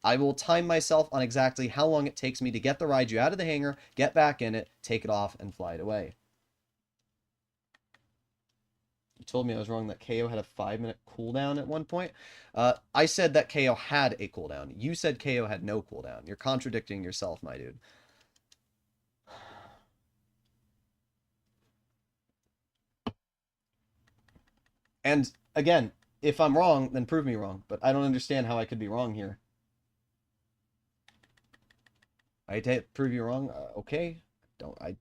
I will time myself on exactly how long it takes me to get the Raiu out of the hangar, get back in it, take it off, and fly it away. You told me I was wrong that KO had a 5-minute cooldown at one point. I said that KO had a cooldown. You said KO had no cooldown. You're contradicting yourself, my dude. And again, if I'm wrong, then prove me wrong. But I don't understand how I could be wrong here. I prove you wrong. Okay. I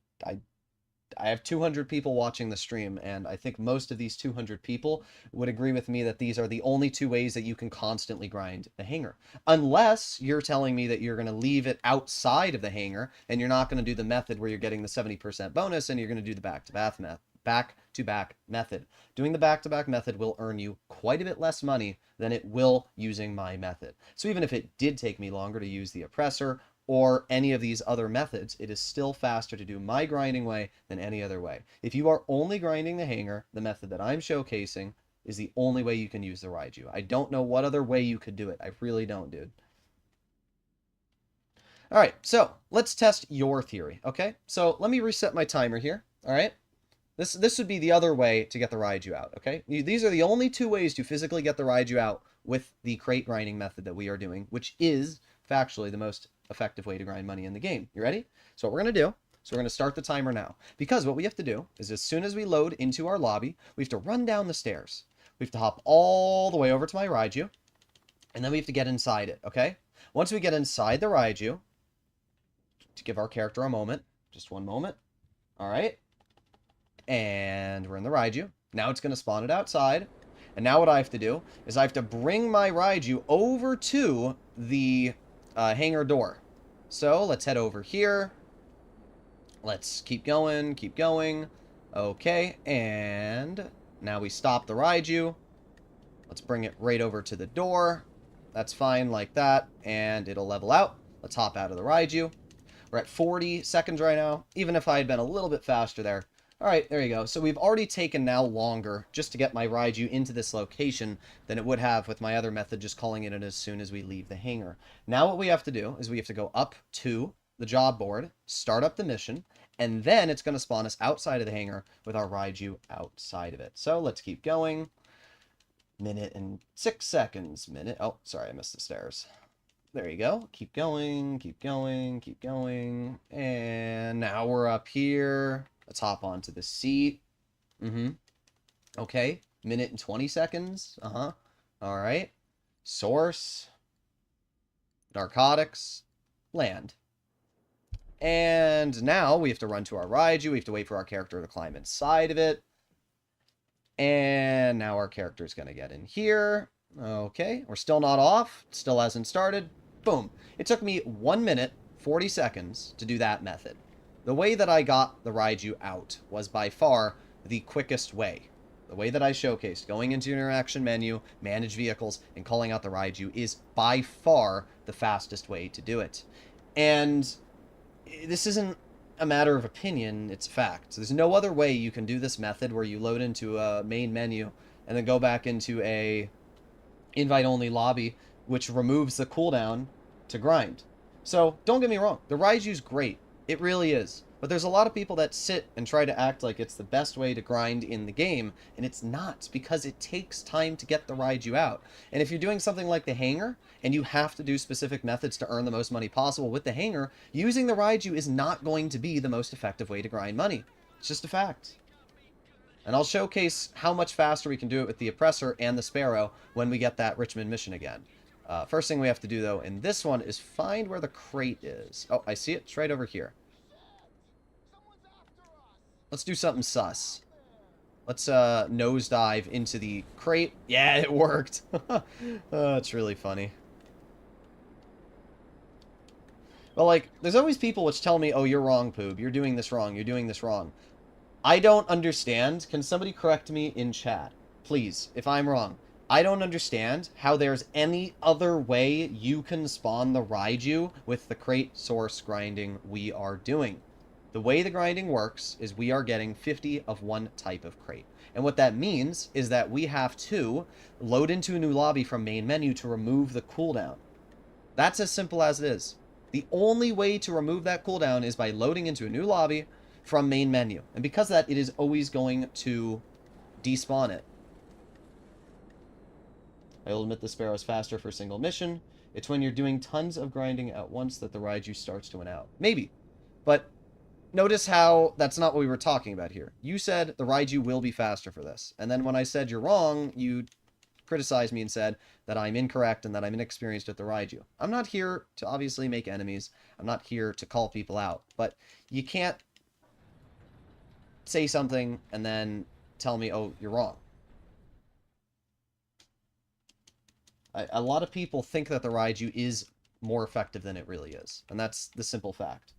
have 200 people watching the stream, and I think most of these 200 people would agree with me that these are the only two ways that you can constantly grind the hangar. Unless you're telling me that you're going to leave it outside of the hangar, and you're not going to do the method where you're getting the 70% bonus, and you're going to do the back-to-back method. Doing the back-to-back method will earn you quite a bit less money than it will using my method. So even if it did take me longer to use the Oppressor or any of these other methods, it is still faster to do my grinding way than any other way. If you are only grinding the hangar, the method that I'm showcasing is the only way you can use the Raiu. I don't know what other way you could do it. I really don't, dude. All right, so let's test your theory, okay? So let me reset my timer here, all right? This would be the other way to get the Raiu out, okay? These are the only two ways to physically get the Raiu out with the crate grinding method that we are doing, which is factually the most effective way to grind money in the game. You ready? So what we're going to do, so we're going to start the timer now. Because what we have to do is as soon as we load into our lobby, we have to run down the stairs. We have to hop all the way over to my Raiu, and then we have to get inside it, okay? Once we get inside the Raiu, to give our character a moment, just one moment, all right? And we're in the Raiu. Now it's going to spawn it outside. And now what I have to do is I have to bring my Raiu over to the hangar door. So let's head over here. Let's keep going, keep going. Okay, and Now we stop the Raiu. Let's bring it right over to the door. That's fine like that, and it'll level out. Let's hop out of the Raiu. We're at 40 seconds right now, even if I had been a little bit faster there. All right, there you go. So we've already taken now longer just to get my Raiu into this location than it would have with my other method, just calling it in as soon as we leave the hangar. Now what we have to do is we have to go up to the job board, start up the mission, and then it's going to spawn us outside of the hangar with our Raiu outside of it. So let's keep going. Minute and 6 seconds. Minute. Oh, sorry, I missed the stairs. There you go. Keep going, keep going, keep going. And now we're up here. Let's hop onto the seat. Okay. Minute and 20 seconds. All right. Source. Narcotics. Land. And now we have to run to our Raiu. We have to wait for our character to climb inside of it. And now our character is going to get in here. Okay. We're still not off. Still hasn't started. Boom. It took me 1 minute, 40 seconds to do that method. The way that I got the Raiu out was by far the quickest way. The way that I showcased, going into your interaction menu, manage vehicles, and calling out the Raiu is by far the fastest way to do it. And this isn't a matter of opinion, it's fact. There's no other way you can do this method where you load into a main menu and then go back into a invite-only lobby, which removes the cooldown to grind. So, don't get me wrong, the Raiu's great. It really is. But there's a lot of people that sit and try to act like it's the best way to grind in the game, and it's not, because it takes time to get the Raiu out. And if you're doing something like the hangar, and you have to do specific methods to earn the most money possible with the hangar, using the Raiu is not going to be the most effective way to grind money. It's just a fact. And I'll showcase how much faster we can do it with the Oppressor and the Sparrow when we get that Richmond mission again. First thing we have to do, though, in this one is find where the crate is. Oh, I see it. It's right over here. Let's do something sus. Let's nosedive into the crate. Yeah, it worked. It's really funny. Well, like, there's always people which tell me, oh, you're wrong, Poob. You're doing this wrong. You're doing this wrong. I don't understand. Can somebody correct me in chat? Please, if I'm wrong. I don't understand how there's any other way you can spawn the Raiu with the crate source grinding we are doing. The way the grinding works is we are getting 50 of one type of crate. And what that means is that we have to load into a new lobby from main menu to remove the cooldown. That's as simple as it is. The only way to remove that cooldown is by loading into a new lobby from main menu. And because of that, it is always going to despawn it. I will admit the Sparrow is faster for a single mission. It's when you're doing tons of grinding at once that the Raiu starts to win out. Maybe. But notice how that's not what we were talking about here. You said the Raiu will be faster for this. And then when I said you're wrong, you criticized me and said that I'm incorrect and that I'm inexperienced with the Raiu. I'm not here to obviously make enemies. I'm not here to call people out. But you can't say something and then tell me, oh, you're wrong. A lot of people think that the Raiu is more effective than it really is. And that's the simple fact.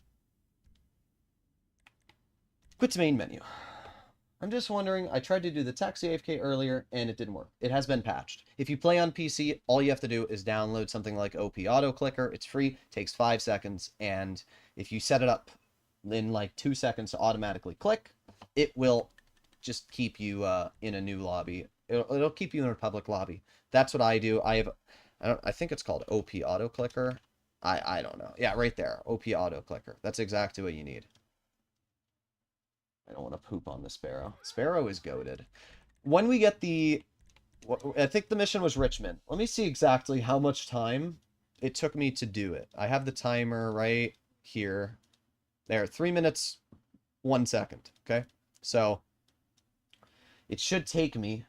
Quit to main menu. I'm just wondering, I tried to do the taxi AFK earlier, and it didn't work. It has been patched. If you play on PC, all you have to do is download something like OP Auto Clicker. It's free, takes 5 seconds, and if you set it up in like 2 seconds to automatically click, it will just keep you in a new lobby. It'll keep you in a public lobby. That's what I do. I think it's called OP Auto Clicker. I don't know. Yeah, right there. OP Auto Clicker. That's exactly what you need. I don't want to poop on the Sparrow. Sparrow is goated. When we get the... I think the mission was Richmond. Let me see exactly how much time it took me to do it. I have the timer right here. There, 3 minutes, 1 second. Okay? So, it should take me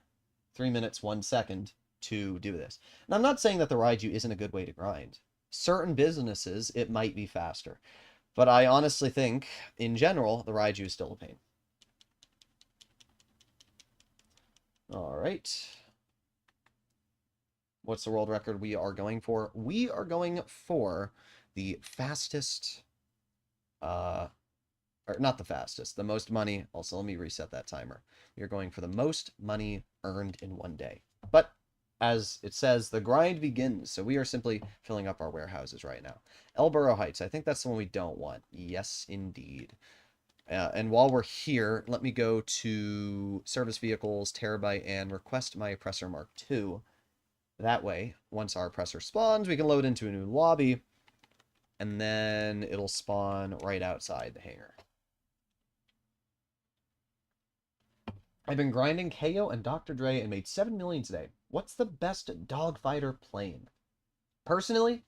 3 minutes, 1 second to do this. And I'm not saying that the Raiu isn't a good way to grind. Certain businesses, it might be faster. But I honestly think, in general, the Raiu is still a pain. Alright. What's the world record we are going for? We are going for the fastest... Are or not the fastest, the most money. Also, let me reset that timer. We are going for the most money earned in one day. But as it says, the grind begins. So we are simply filling up our warehouses right now. Elborough Heights, I think that's the one we don't want. Yes, indeed. And while we're here, let me go to Service Vehicles, Terabyte, and request my Oppressor Mark II. That way, once our Oppressor spawns, we can load into a new lobby, and then it'll spawn right outside the hangar. I've been grinding KO and Dr. Dre and made 7 million today. What's the best dogfighter plane? Personally,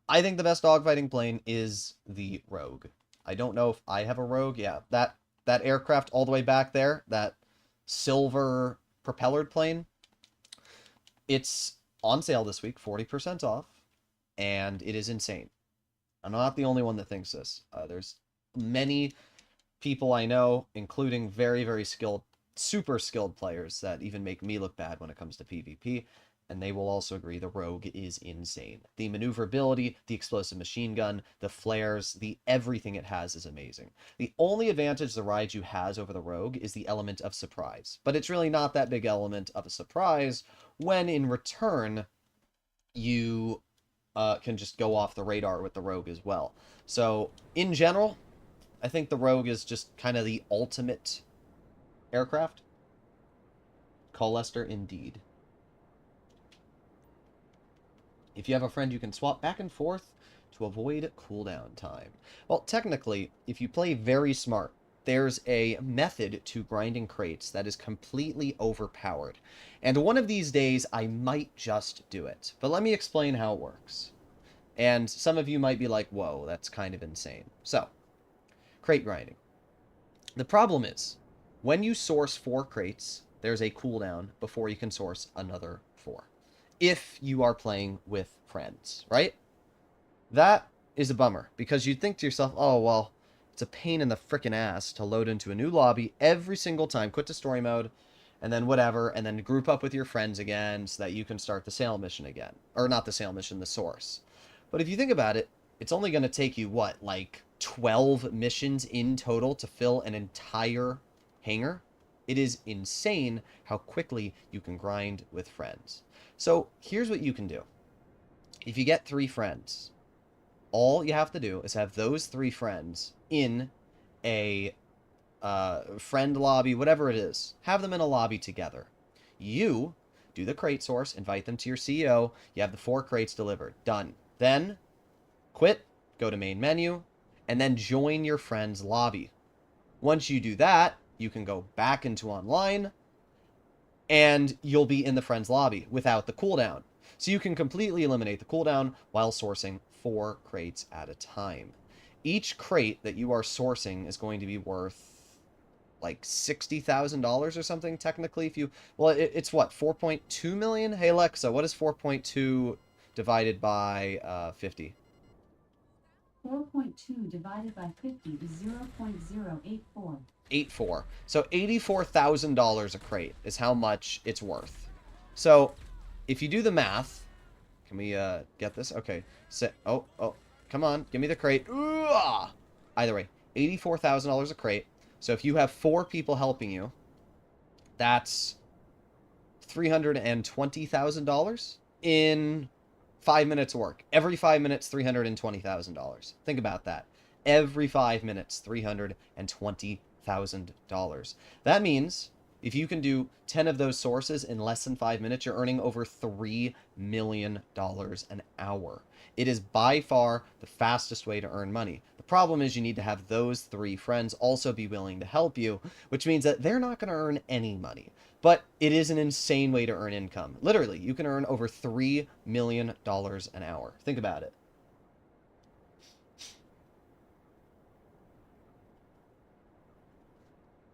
I think the best dogfighting plane is the Rogue. I don't know if I have a Rogue. Yeah, that aircraft all the way back there, that silver propellered plane, it's on sale this week, 40% off, and it is insane. I'm not the only one that thinks this. There's many people I know, including very, very skilled, super skilled players that even make me look bad when it comes to PvP, and they will also agree the Rogue is insane. The maneuverability, the explosive machine gun, the flares, the everything it has is amazing. The only advantage the Raiu has over the Rogue is the element of surprise, but it's really not that big element of a surprise when in return you can just go off the radar with the Rogue as well. So in general, I think the Rogue is just kind of the ultimate aircraft. Call Lester, indeed. If you have a friend, you can swap back and forth to avoid cooldown time. Well, technically, if you play very smart, there's a method to grinding crates that is completely overpowered. And one of these days, I might just do it. But let me explain how it works. And some of you might be like, whoa, that's kind of insane. So, crate grinding. The problem is, when you source 4 crates, there's a cooldown before you can source another 4. If you are playing with friends, right? That is a bummer, because you'd think to yourself, oh, well, it's a pain in the frickin' ass to load into a new lobby every single time, quit to story mode, and then whatever, and then group up with your friends again so that you can start the sale mission again. Or not the sale mission, the source. But if you think about it, it's only going to take you, what, like 12 missions in total to fill an entire hangar? It is insane how quickly you can grind with friends. So here's what you can do. If you get 3 friends, all you have to do is have those 3 friends in a friend lobby, whatever it is. Have them in a lobby together. You do the crate source, invite them to your CEO. You have the 4 crates delivered. Done. Then quit, go to main menu, and then join your friend's lobby. Once you do that, you can go back into online, and you'll be in the friend's lobby without the cooldown. So you can completely eliminate the cooldown while sourcing 4 crates at a time. Each crate that you are sourcing is going to be worth like $60,000 or something, technically. If you, well, it's what, 4.2 million? Hey Alexa, what is 4.2 divided by 50? 4.2 divided by 50 is 0.084. 84. So $84,000 a crate is how much it's worth. So if you do the math, can we get this? Okay. Oh, come on, give me the crate. Ooh, either way, $84,000 a crate. So if you have 4 people helping you, that's $320,000 in 5 minutes of work. Every 5 minutes, $320,000. Think about that. Every 5 minutes, $320,000. That means if you can do 10 of those sources in less than 5 minutes, you're earning over $3 million an hour. It is by far the fastest way to earn money. The problem is you need to have those 3 friends also be willing to help you, which means that they're not going to earn any money. But it is an insane way to earn income. Literally, you can earn over $3 million an hour. Think about it.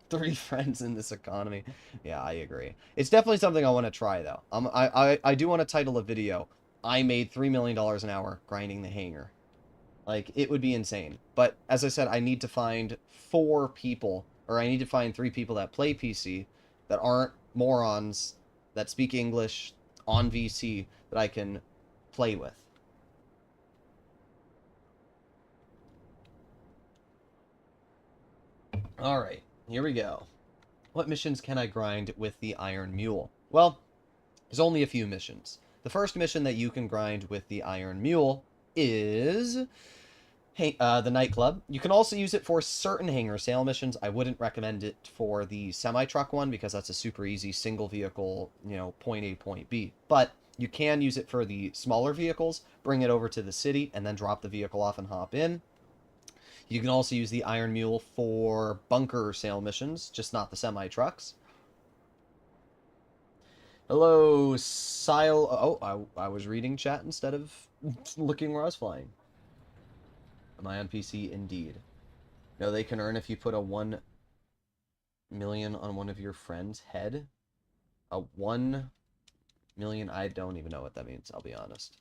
3 friends in this economy. Yeah, I agree. It's definitely something I want to try, though. I do want to title a video, I made $3 million an hour grinding the hangar. Like, it would be insane. But, as I said, I need to find 4 people, or I need to find 3 people that play PC, that aren't morons, that speak English, on VC, that I can play with. Alright, here we go. What missions can I grind with the Iron Mule? Well, there's only a few missions. The first mission that you can grind with the Iron Mule is the nightclub. You can also use it for certain hangar sale missions. I wouldn't recommend it for the semi-truck one because that's a super easy single vehicle, point A, point B. But you can use it for the smaller vehicles, bring it over to the city, and then drop the vehicle off and hop in. You can also use the Iron Mule for bunker sale missions, just not the semi-trucks. Hello, Sile. Oh, I was reading chat instead of looking where I was flying. Am I on PC? Indeed. No, they can earn if you put a 1 million on one of your friends' head. A 1 million, I don't even know what that means, I'll be honest.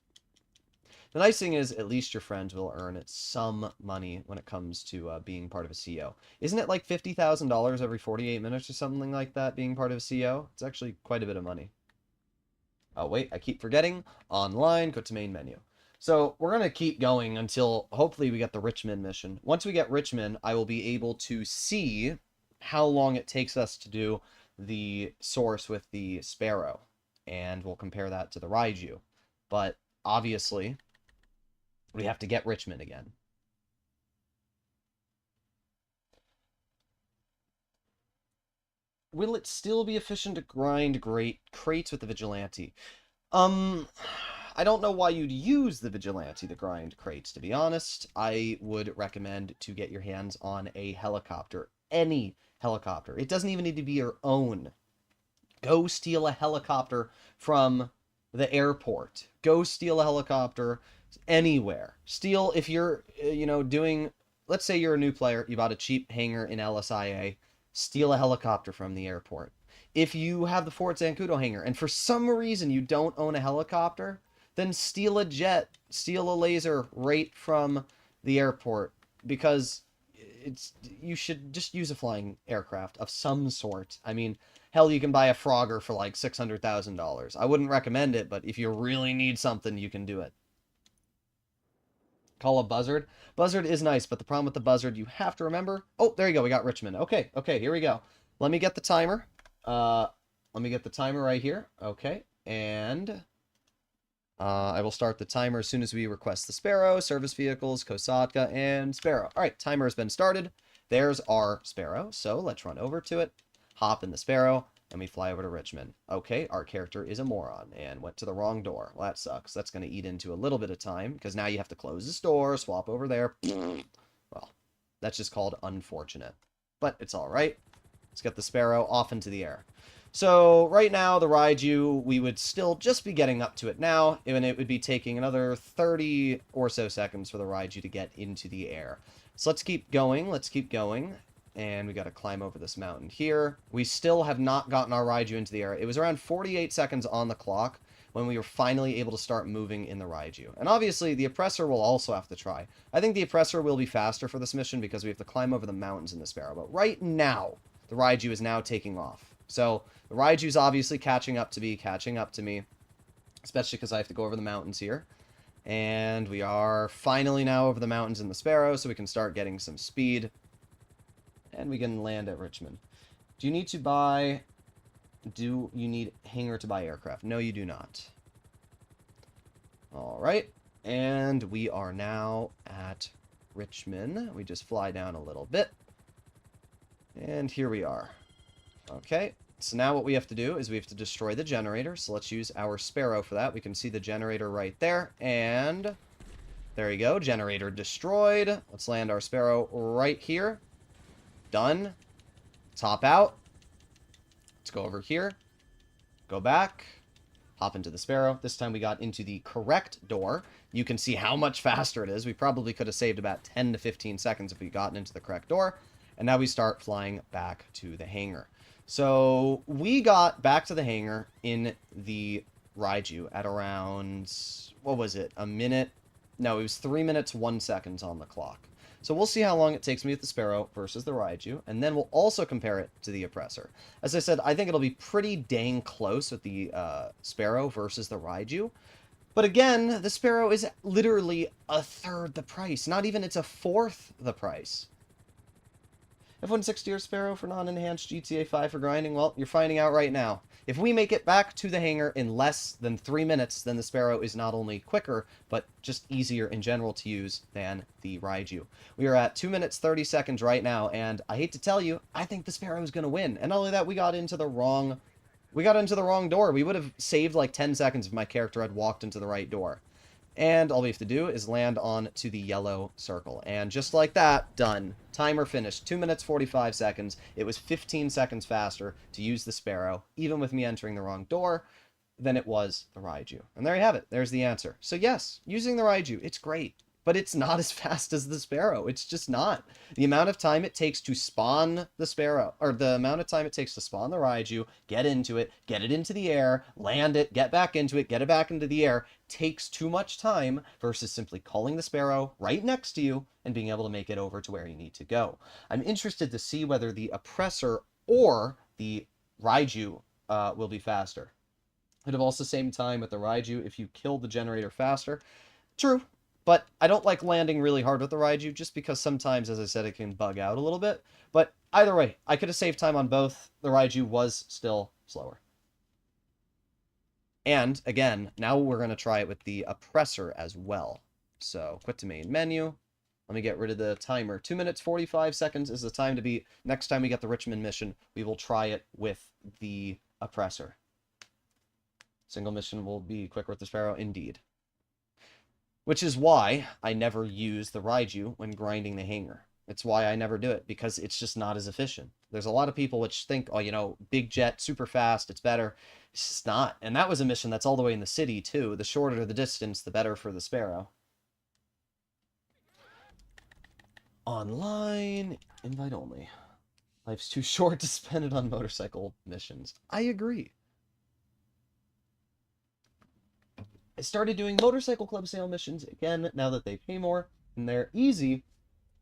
The nice thing is, at least your friends will earn some money when it comes to being part of a CO. Isn't it like $50,000 every 48 minutes or something like that, being part of a CO? It's actually quite a bit of money. Oh, wait, I keep forgetting. Online, go to main menu. So we're going to keep going until hopefully we get the Richmond mission. Once we get Richmond, I will be able to see how long it takes us to do the source with the Sparrow. And we'll compare that to the Raiu. But obviously, we have to get Richmond again. Will it still be efficient to grind great crates with the Vigilante? I don't know why you'd use the Vigilante to grind crates, to be honest. I would recommend to get your hands on a helicopter. Any helicopter. It doesn't even need to be your own. Go steal a helicopter from the airport. Go steal a helicopter anywhere. Steal, if you're, doing, let's say you're a new player, you bought a cheap hangar in LSIA, steal a helicopter from the airport. If you have the Fort Zancudo hangar, and for some reason you don't own a helicopter, then steal a jet, steal a laser right from the airport, because you should just use a flying aircraft of some sort. I mean, hell, you can buy a Frogger for like $600,000. I wouldn't recommend it, but if you really need something, you can do it. Call a buzzard. Buzzard is nice, but the problem with the buzzard, you have to remember... Oh, there you go. We got Richmond. Okay, here we go. Let me get the timer. Let me get the timer right here. Okay, and... I will start the timer as soon as we request the Sparrow, service vehicles, Kosatka, and Sparrow. All right, timer has been started. There's our Sparrow, so let's run over to it, hop in the Sparrow, and we fly over to Richmond. Okay, our character is a moron and went to the wrong door. Well, that sucks. That's going to eat into a little bit of time, because now you have to close this door, swap over there. Well, that's just called unfortunate. But it's all right. Let's get the Sparrow off into the air. So right now, the Raiu, we would still just be getting up to it now, and it would be taking another 30 or so seconds for the Raiu to get into the air. So let's keep going, and we got to climb over this mountain here. We still have not gotten our Raiu into the air. It was around 48 seconds on the clock when we were finally able to start moving in the Raiu. And obviously, the Oppressor will also have to try. I think the Oppressor will be faster for this mission because we have to climb over the mountains in the Sparrow. But right now, the Raiu is now taking off. So the Raiju's obviously catching up to me, especially because I have to go over the mountains here. And we are finally now over the mountains in the Sparrow, so we can start getting some speed. And we can land at Richmond. Do you need hangar to buy aircraft? No, you do not. Alright, and we are now at Richmond. We just fly down a little bit. And here we are. Okay, so now what we have to do is we have to destroy the generator. So let's use our Sparrow for that. We can see the generator right there. And there you go. Generator destroyed. Let's land our Sparrow right here. Done. Top out. Let's go over here. Go back. Hop into the Sparrow. This time we got into the correct door. You can see how much faster it is. We probably could have saved about 10 to 15 seconds if we gotten into the correct door. And now we start flying back to the hangar. So we got back to the hangar in the Raiu at around, what was it, a minute? No, it was 3 minutes, 1 second on the clock. So we'll see how long it takes me with the Sparrow versus the Raiu, and then we'll also compare it to the Oppressor. As I said, I think it'll be pretty dang close with the Sparrow versus the Raiu. But again, the Sparrow is literally a third the price. Not even, it's a fourth the price. F-160 or Sparrow for non-enhanced, GTA 5 for grinding? Well, you're finding out right now. If we make it back to the hangar in less than 3 minutes, then the Sparrow is not only quicker, but just easier in general to use than the Raiu. We are at 2 minutes 30 seconds right now, and I hate to tell you, I think the Sparrow is going to win. And not only that, we got into the wrong door. We would have saved like 10 seconds if my character had walked into the right door. And all we have to do is land on to the yellow circle. And just like that, done. Timer finished. 2 minutes 45 seconds. It was 15 seconds faster to use the Sparrow, even with me entering the wrong door, than it was the Raiu. And there you have it. There's the answer. So yes, using the Raiu, it's great. But it's not as fast as the Sparrow. It's just not. The amount of time it takes to spawn the Sparrow, or the amount of time it takes to spawn the Raiu, get into it, get it into the air, land it, get back into it, get it back into the air, takes too much time versus simply calling the Sparrow right next to you and being able to make it over to where you need to go. I'm interested to see whether the Oppressor or the Raiu will be faster. It'd have also same time with the Raiu if you kill the generator faster. True. But I don't like landing really hard with the Raiu just because sometimes, as I said, it can bug out a little bit. But either way, I could have saved time on both. The Raiu was still slower. And, again, now we're going to try it with the Oppressor as well. So, quit to main menu. Let me get rid of the timer. 2 minutes 45 seconds is the time to beat. Next time we get the Richmond mission, we will try it with the Oppressor. Single mission will be quicker with the Sparrow, indeed. Which is why I never use the Raiu when grinding the hangar. It's why I never do it, because it's just not as efficient. There's a lot of people which think, oh, you know, big jet, super fast, it's better. It's just not. And that was a mission that's all the way in the city, too. The shorter the distance, the better for the Sparrow. Online, invite only. Life's too short to spend it on motorcycle missions. I agree. I started doing motorcycle club sale missions again now that they pay more, and they're easy,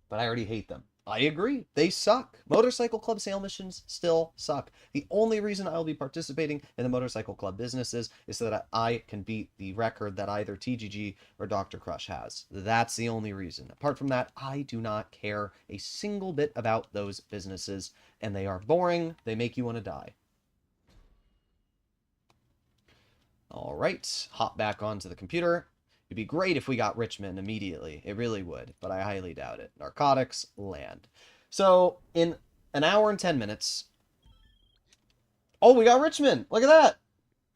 but I already hate them. I agree. They suck. Motorcycle club sale missions still suck. The only reason I'll be participating in the motorcycle club businesses is so that I can beat the record that either TGG or Dr. Crush has. That's the only reason. Apart from that, I do not care a single bit about those businesses, and they are boring. They make you want to die. All right, hop back onto the computer. It'd be great if we got Richmond immediately. It really would, but I highly doubt it. Narcotics, land. So, in an hour and 10 minutes... Oh, we got Richmond! Look at that!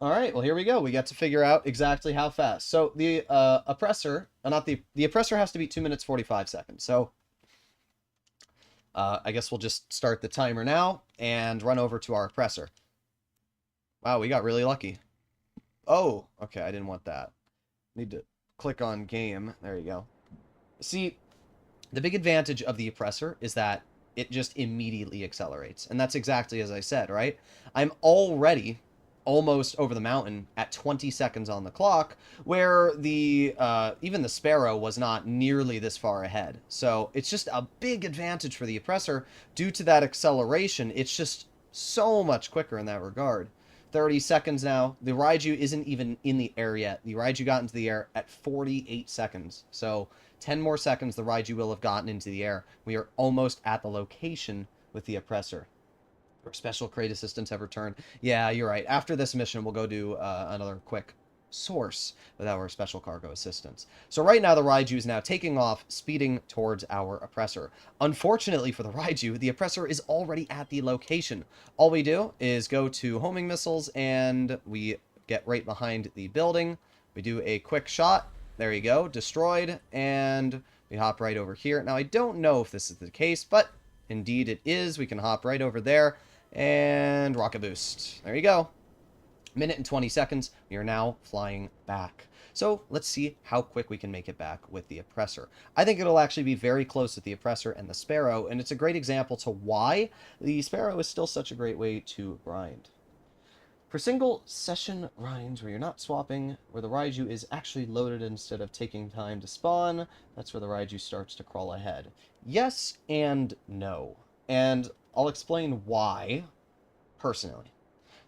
All right, well, here we go. We get to figure out exactly how fast. So, the Oppressor... the Oppressor has to be 2 minutes 45 seconds. So, I guess we'll just start the timer now and run over to our Oppressor. Wow, we got really lucky. Oh, okay, I didn't want that. Need to click on game. There you go. See, the big advantage of the Oppressor is that it just immediately accelerates. And that's exactly as I said, right? I'm already almost over the mountain at 20 seconds on the clock, where the even the Sparrow was not nearly this far ahead. So it's just a big advantage for the Oppressor due to that acceleration. It's just so much quicker in that regard. 30 seconds now. The Raiu isn't even in the air yet. The Raiu got into the air at 48 seconds. So 10 more seconds, the Raiu will have gotten into the air. We are almost at the location with the Oppressor. Our special crate assistants have returned. Yeah, you're right. After this mission, we'll go do another quick source with our special cargo assistance. So right now the Raiu is now taking off, speeding towards our Oppressor. Unfortunately for the Raiu, the Oppressor is already at the location. All we do is go to homing missiles and we get right behind the building. We do a quick shot. There you go, destroyed, and we hop right over here. Now I don't know if this is the case, but indeed it is. We can hop right over there and rocket boost. There you go. Minute and 20 seconds, we are now flying back. So let's see how quick we can make it back with the Oppressor. I think it'll actually be very close with the Oppressor and the Sparrow, and it's a great example to why the Sparrow is still such a great way to grind. For single session grinds where you're not swapping, where the Raiu is actually loaded instead of taking time to spawn, that's where the Raiu starts to crawl ahead. Yes and no. And I'll explain why, personally.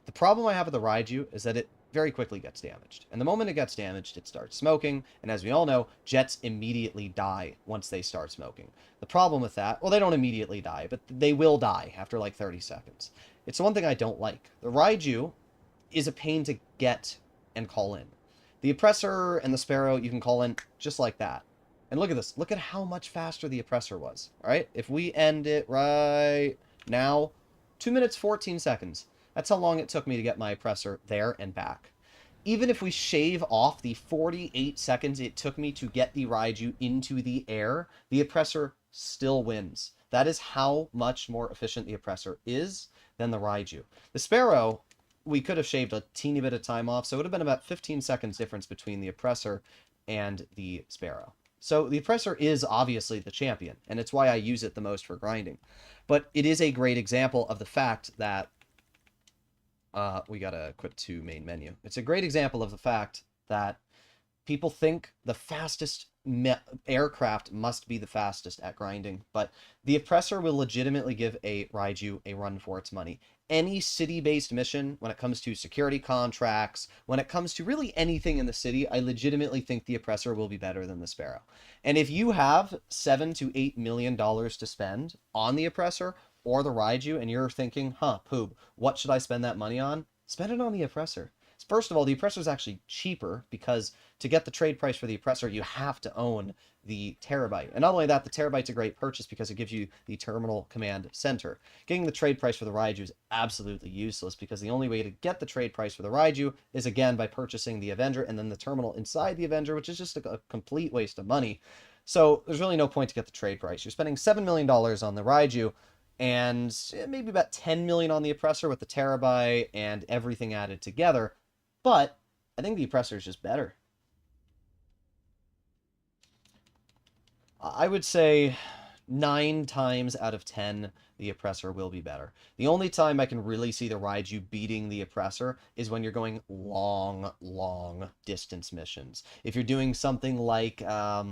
The problem I have with the Raiu is that it very quickly gets damaged. And the moment it gets damaged, it starts smoking. And as we all know, jets immediately die once they start smoking. The problem with that, well, they don't immediately die, but they will die after like 30 seconds. It's the one thing I don't like. The Raiu is a pain to get and call in. The Oppressor and the Sparrow, you can call in just like that. And look at this. Look at how much faster the Oppressor was. All right? If we end it right now, 2 minutes, 14 seconds. That's how long it took me to get my Oppressor there and back. Even if we shave off the 48 seconds it took me to get the Raiu into the air, the Oppressor still wins. That is how much more efficient the Oppressor is than the Raiu. The Sparrow, we could have shaved a teeny bit of time off, so it would have been about 15 seconds difference between the Oppressor and the Sparrow. So the Oppressor is obviously the champion, and it's why I use it the most for grinding. But it is a great example of the fact that we gotta quit to main menu. It's a great example of the fact that people think the fastest aircraft must be the fastest at grinding, but the Oppressor will legitimately give a Raiu a run for its money. Any city-based mission, when it comes to security contracts, when it comes to really anything in the city, I legitimately think the Oppressor will be better than the Sparrow. And if you have $7 to $8 million to spend on the Oppressor or the Raiu, and you're thinking, Poob, what should I spend that money on? Spend it on the Oppressor. First of all, the Oppressor is actually cheaper because to get the trade price for the Oppressor, you have to own the Terabyte. And not only that, the Terabyte's a great purchase because it gives you the terminal command center. Getting the trade price for the Raiu is absolutely useless because the only way to get the trade price for the Raiu is, again, by purchasing the Avenger and then the terminal inside the Avenger, which is just a complete waste of money. So there's really no point to get the trade price. You're spending $7 million on the Raiu and maybe about $10 million on the Oppressor with the Terabyte and everything added together. But I think the Oppressor is just better. I would say 9 times out of 10, the Oppressor will be better. The only time I can really see the Raiu beating the Oppressor is when you're going long, long distance missions. If you're doing something like, I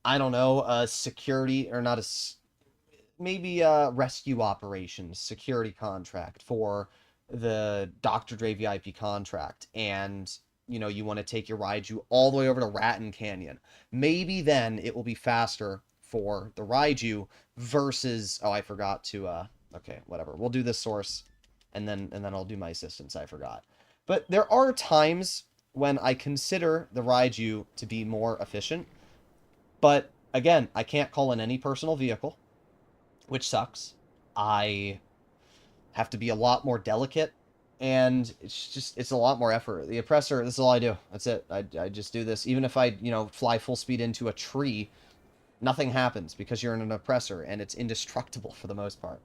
don't know, a security, or not a, maybe a rescue operations security contract for the Dr. Dre VIP contract, and you want to take your Raiu all the way over to Raton Canyon, maybe then it will be faster for the Raiu versus, oh, I forgot to okay, whatever, we'll do this source and then I'll do my assistance. I forgot. But there are times when I consider the Raiu to be more efficient, but again, I can't call in any personal vehicle, which sucks. I have to be a lot more delicate, and it's a lot more effort. The Oppressor, this is all I do. That's it. I just do this. Even if I, fly full speed into a tree, nothing happens because you're in an Oppressor, and it's indestructible for the most part.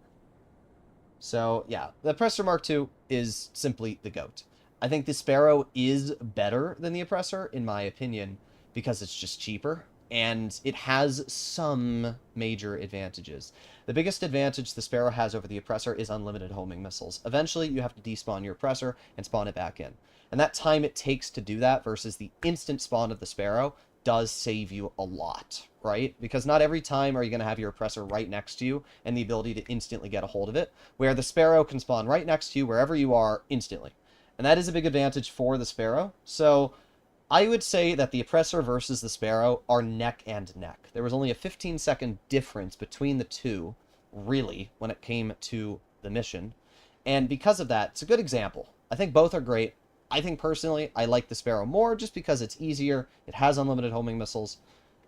So, yeah, the Oppressor Mark II is simply the GOAT. I think the Sparrow is better than the Oppressor, in my opinion, because it's just cheaper, and it has some major advantages. The biggest advantage the Sparrow has over the Oppressor is unlimited homing missiles. Eventually, you have to despawn your Oppressor and spawn it back in. And that time it takes to do that versus the instant spawn of the Sparrow does save you a lot, right? Because not every time are you going to have your Oppressor right next to you and the ability to instantly get a hold of it, where the Sparrow can spawn right next to you wherever you are instantly. And that is a big advantage for the Sparrow. So I would say that the Oppressor versus the Sparrow are neck and neck. There was only a 15-second difference between the two, really, when it came to the mission. And because of that, it's a good example. I think both are great. I think personally, I like the Sparrow more just because it's easier, it has unlimited homing missiles.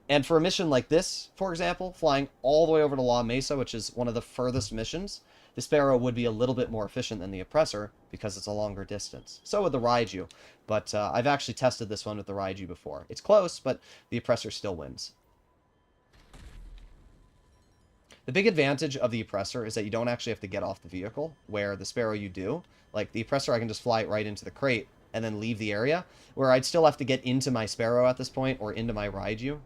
And for a mission like this, for example, flying all the way over to La Mesa, which is one of the furthest missions, the Sparrow would be a little bit more efficient than the Oppressor because it's a longer distance. So would the Raiu, but I've actually tested this one with the Raiu before. It's close, but the Oppressor still wins. The big advantage of the Oppressor is that you don't actually have to get off the vehicle, where the Sparrow you do. Like the Oppressor, I can just fly it right into the crate and then leave the area, where I'd still have to get into my Sparrow at this point or into my Raiu.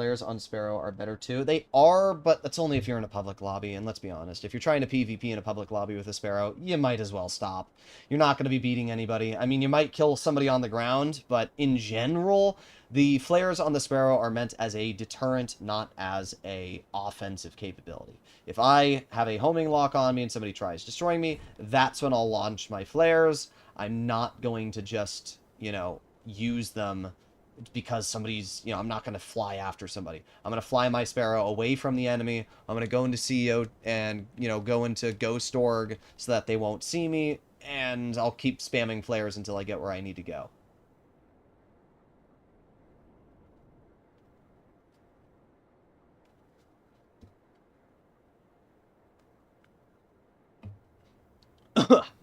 flares on Sparrow are better too. They are, but that's only if you're in a public lobby. And let's be honest, if you're trying to PvP in a public lobby with a Sparrow, you might as well stop. You're not going to be beating anybody. I mean, you might kill somebody on the ground, but in general, the flares on the Sparrow are meant as a deterrent, not as a offensive capability. If I have a homing lock on me and somebody tries destroying me, that's when I'll launch my flares. I'm not going to just, use them because somebody's, I'm not going to fly after somebody. I'm going to fly my Sparrow away from the enemy. I'm going to go into CEO and, go into Ghost Org so that they won't see me, and I'll keep spamming flares until I get where I need to go.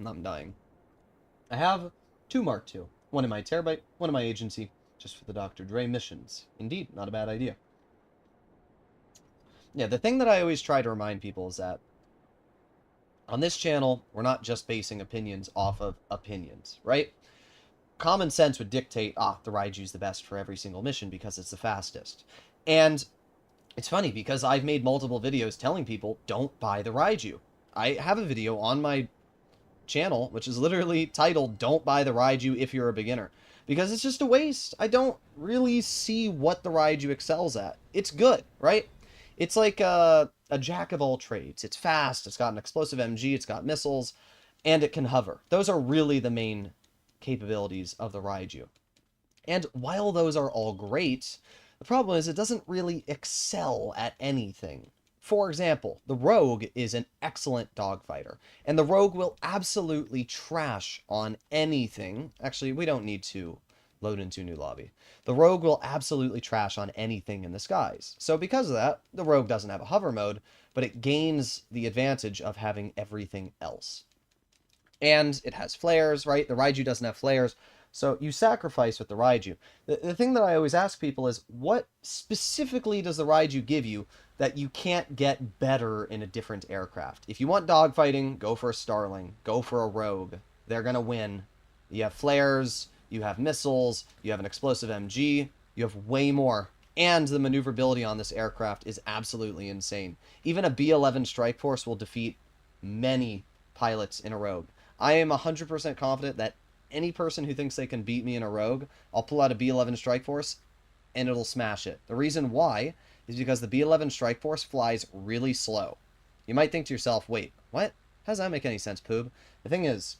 I'm dying. I have 2 Mark II. One in my Terabyte, one in my agency, just for the Dr. Dre missions. Indeed, not a bad idea. Yeah, the thing that I always try to remind people is that on this channel, we're not just basing opinions off of opinions, right? Common sense would dictate, the Raiju's the best for every single mission because it's the fastest. And it's funny because I've made multiple videos telling people, don't buy the Raiju. I have a video on my channel which is literally titled "Don't buy the Raiju if you're a beginner," because it's just a waste. I don't really see what the Raiju excels at. It's good, right? It's like a jack of all trades. It's fast, it's got an explosive MG, it's got missiles, and it can hover. Those are really the main capabilities of the Raiju. And while those are all great, the problem is it doesn't really excel at anything. For example, the Rogue is an excellent dogfighter, and the Rogue will absolutely trash on anything. Actually, we don't need to load into a new lobby. The Rogue will absolutely trash on anything in the skies. So because of that, the Rogue doesn't have a hover mode, but it gains the advantage of having everything else. And it has flares, right? The Raiju doesn't have flares, so you sacrifice with the Raiju. The thing that I always ask people is, what specifically does the Raiju give you that you can't get better in a different aircraft? If you want dogfighting, go for a Starling, go for a Rogue. They're going to win. You have flares, you have missiles, you have an explosive MG, you have way more. And the maneuverability on this aircraft is absolutely insane. Even a B-11 Strike Force will defeat many pilots in a Rogue. I am 100% confident that any person who thinks they can beat me in a Rogue, I'll pull out a B-11 Strike Force and it'll smash it. The reason why is because the B-11 Strike Force flies really slow. You might think to yourself, wait, what? How does that make any sense, Poob? The thing is,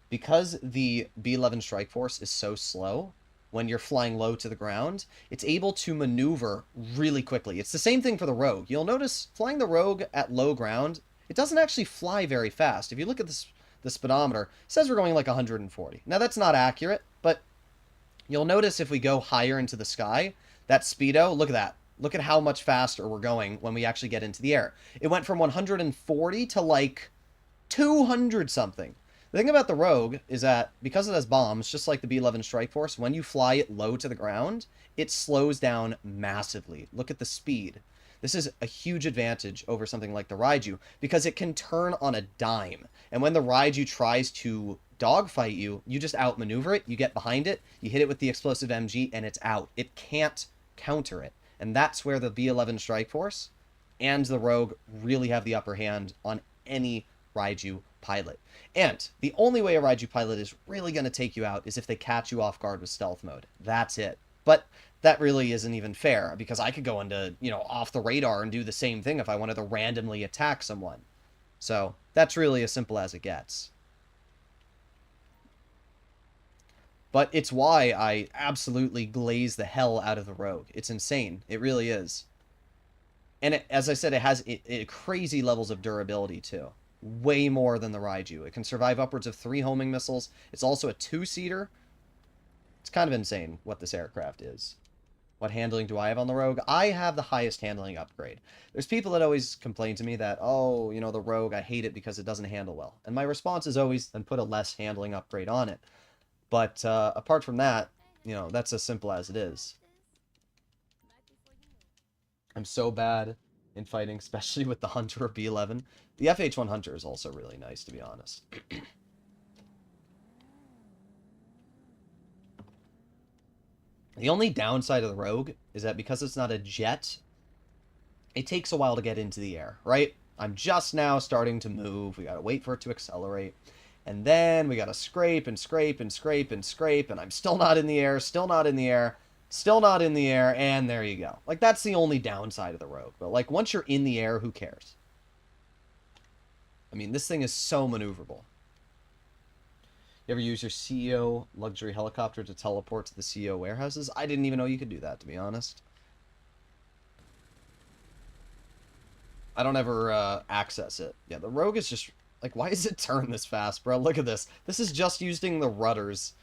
because the B-11 Strike Force is so slow, when you're flying low to the ground, it's able to maneuver really quickly. It's the same thing for the Rogue. You'll notice flying the Rogue at low ground, it doesn't actually fly very fast. If you look at the speedometer, it says we're going like 140. Now, that's not accurate, but you'll notice if we go higher into the sky, that speedo, look at that. Look at how much faster we're going when we actually get into the air. It went from 140 to like 200 something. The thing about the Rogue is that because it has bombs, just like the B-11 Strike Force, when you fly it low to the ground, it slows down massively. Look at the speed. This is a huge advantage over something like the Raiju because it can turn on a dime. And when the Raiju tries to dogfight you, you just outmaneuver it, you get behind it, you hit it with the explosive MG, and it's out. It can't counter it. And that's where the B-11 Strike Force and the Rogue really have the upper hand on any Raiju pilot. And the only way a Raiju pilot is really going to take you out is if they catch you off guard with stealth mode. That's it. But that really isn't even fair, because I could go into, off the radar and do the same thing if I wanted to randomly attack someone. So that's really as simple as it gets. But it's why I absolutely glaze the hell out of the Rogue. It's insane. It really is. And as I said, it has crazy levels of durability, too. Way more than the Raiju. It can survive upwards of 3 homing missiles. It's also a 2-seater. It's kind of insane what this aircraft is. What handling do I have on the Rogue? I have the highest handling upgrade. There's people that always complain to me that, oh, the Rogue, I hate it because it doesn't handle well. And my response is always, then put a less handling upgrade on it. But apart from that, that's as simple as it is. I'm so bad in fighting, especially with the Hunter or B-11. The FH-1 Hunter is also really nice, to be honest. The only downside of the Rogue is that because it's not a jet, it takes a while to get into the air, right? I'm just now starting to move. We gotta wait for it to accelerate. And then we gotta scrape and scrape and scrape and scrape, and I'm still not in the air, still not in the air, still not in the air, and there you go. Like, that's the only downside of the Rogue. But, like, once you're in the air, who cares? I mean, this thing is so maneuverable. You ever use your CEO luxury helicopter to teleport to the CEO warehouses? I didn't even know you could do that, to be honest. I don't ever access it. Yeah, the Rogue is just... Like, why does it turn this fast, bro? Look at this. This is just using the rudders.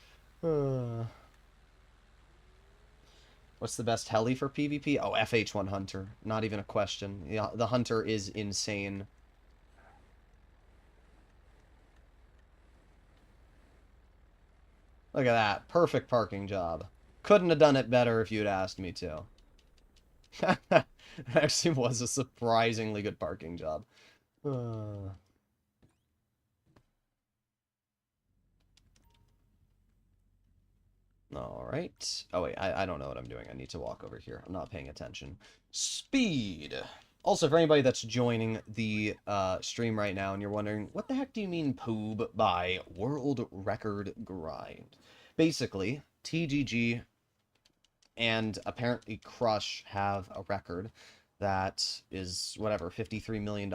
What's the best heli for PvP? Oh, FH1 Hunter. Not even a question. Yeah, the Hunter is insane. Look at that. Perfect parking job. Couldn't have done it better if you'd asked me to. It actually was a surprisingly good parking job. Alright. Oh, wait. I don't know what I'm doing. I need to walk over here. I'm not paying attention. Speed. Also, for anybody that's joining the stream right now and you're wondering, what the heck do you mean Poob by World Record Grind? Basically, TGG and apparently Crush have a record that is, whatever, $53 million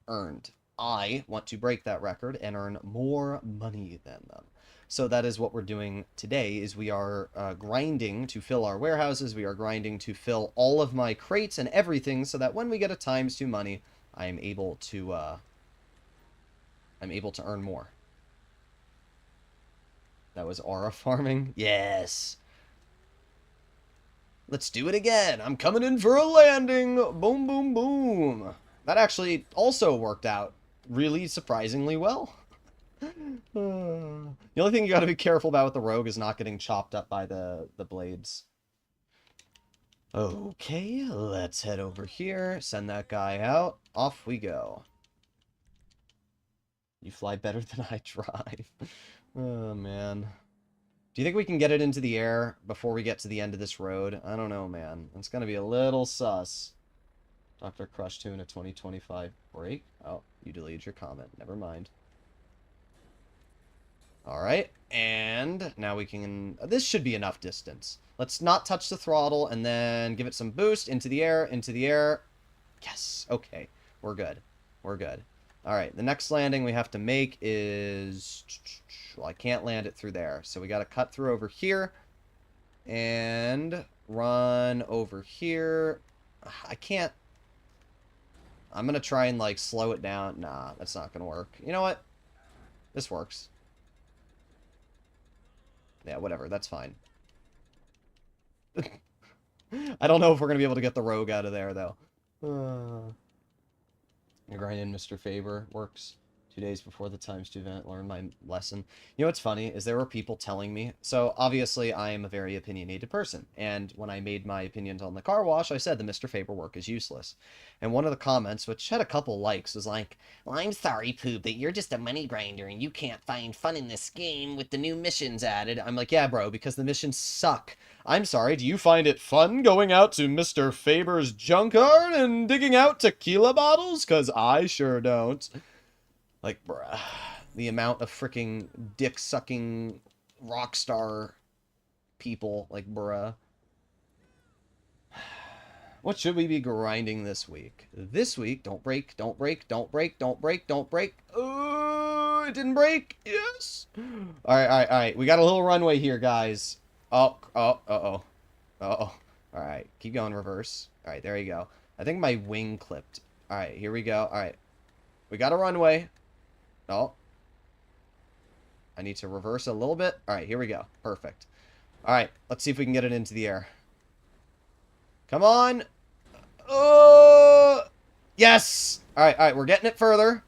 earned. I want to break that record and earn more money than them. So that is what we're doing today, is we are grinding to fill our warehouses. We are grinding to fill all of my crates and everything so that when we get a ×2 money, I'm able to earn more. That was aura farming? Yes! Let's do it again! I'm coming in for a landing! Boom, boom, boom! That actually also worked out really surprisingly well. The only thing you gotta be careful about with the Rogue is not getting chopped up by the blades. Okay, let's head over here. Send that guy out. Off we go. You fly better than I drive. Oh, man. Do you think we can get it into the air before we get to the end of this road? I don't know, man. It's gonna be a little sus. Dr. Crush Tune, a 2025 break? Oh, you deleted your comment. Never mind. Alright, and now we can... This should be enough distance. Let's not touch the throttle, and then give it some boost. Into the air, into the air. Yes, okay. We're good. We're good. Alright, the next landing we have to make is... Well, I can't land it through there, so we gotta cut through over here. And run over here. I can't... I'm gonna try and, like, slow it down. Nah, that's not gonna work. You know what? This works. Yeah, whatever. That's fine. I don't know if we're going to be able to get the Rogue out of there, though. Grinding Mr. Faber works. 2 days before the ×2 event, learned my lesson. You know what's funny is there were people telling me... So, obviously, I am a very opinionated person. And when I made my opinions on the car wash, I said the Mr. Faber work is useless. And one of the comments, which had a couple likes, was like, well, I'm sorry, Poop, that you're just a money grinder and you can't find fun in this game with the new missions added. I'm like, yeah, bro, because the missions suck. I'm sorry, do you find it fun going out to Mr. Faber's junkyard and digging out tequila bottles? Because I sure don't. Like, bruh, the amount of freaking dick-sucking rockstar people, like, bruh. What should we be grinding this week? This week, don't break, don't break, don't break, don't break, don't break. Oh, it didn't break. Yes. All right, all right, all right. We got a little runway here, guys. Oh, oh, uh-oh. Uh-oh. All right, keep going, reverse. All right, there you go. I think my wing clipped. All right, here we go. All right. We got a runway. Oh. I need to reverse a little bit. All right, here we go. Perfect. All right, let's see if we can get it into the air. Come on. Oh, yes. All right, we're getting it further.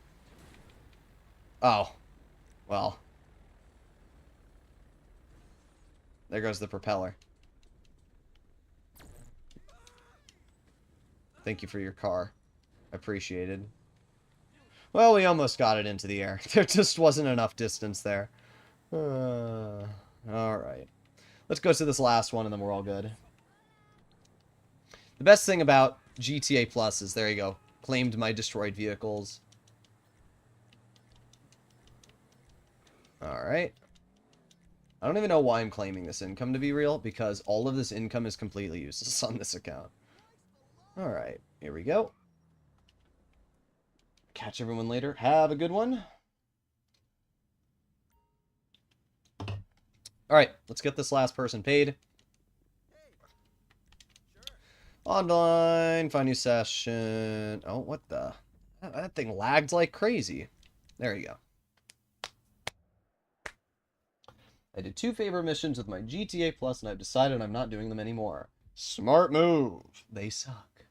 Oh, well. There goes the propeller. Thank you for your car. Appreciated. Well, we almost got it into the air. There just wasn't enough distance there. Alright. Let's go to this last one, and then we're all good. The best thing about GTA Plus is, there you go, claimed my destroyed vehicles. Alright. I don't even know why I'm claiming this income to be real, because all of this income is completely useless on this account. Alright, here we go. Catch everyone later. Have a good one. Alright, let's get this last person paid. Online, find new session. Oh, what the? That thing lagged like crazy. There you go. I did 2 favor missions with my GTA Plus, and I've decided I'm not doing them anymore. Smart move. They suck.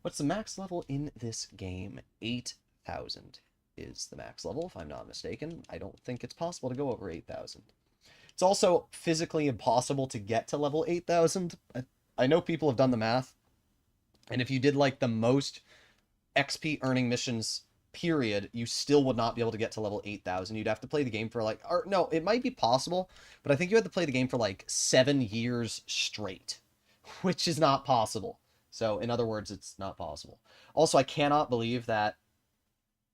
What's the max level in this game? 8,000 is the max level, if I'm not mistaken. I don't think it's possible to go over 8,000. It's also physically impossible to get to level 8,000. I know people have done the math, and if you did like the most XP earning missions period, you still would not be able to get to level 8,000. You'd have to play the game for like, or no, it might be possible, but I think you have to play the game for like 7 years straight, which is not possible. So in other words, it's not possible. Also, I cannot believe that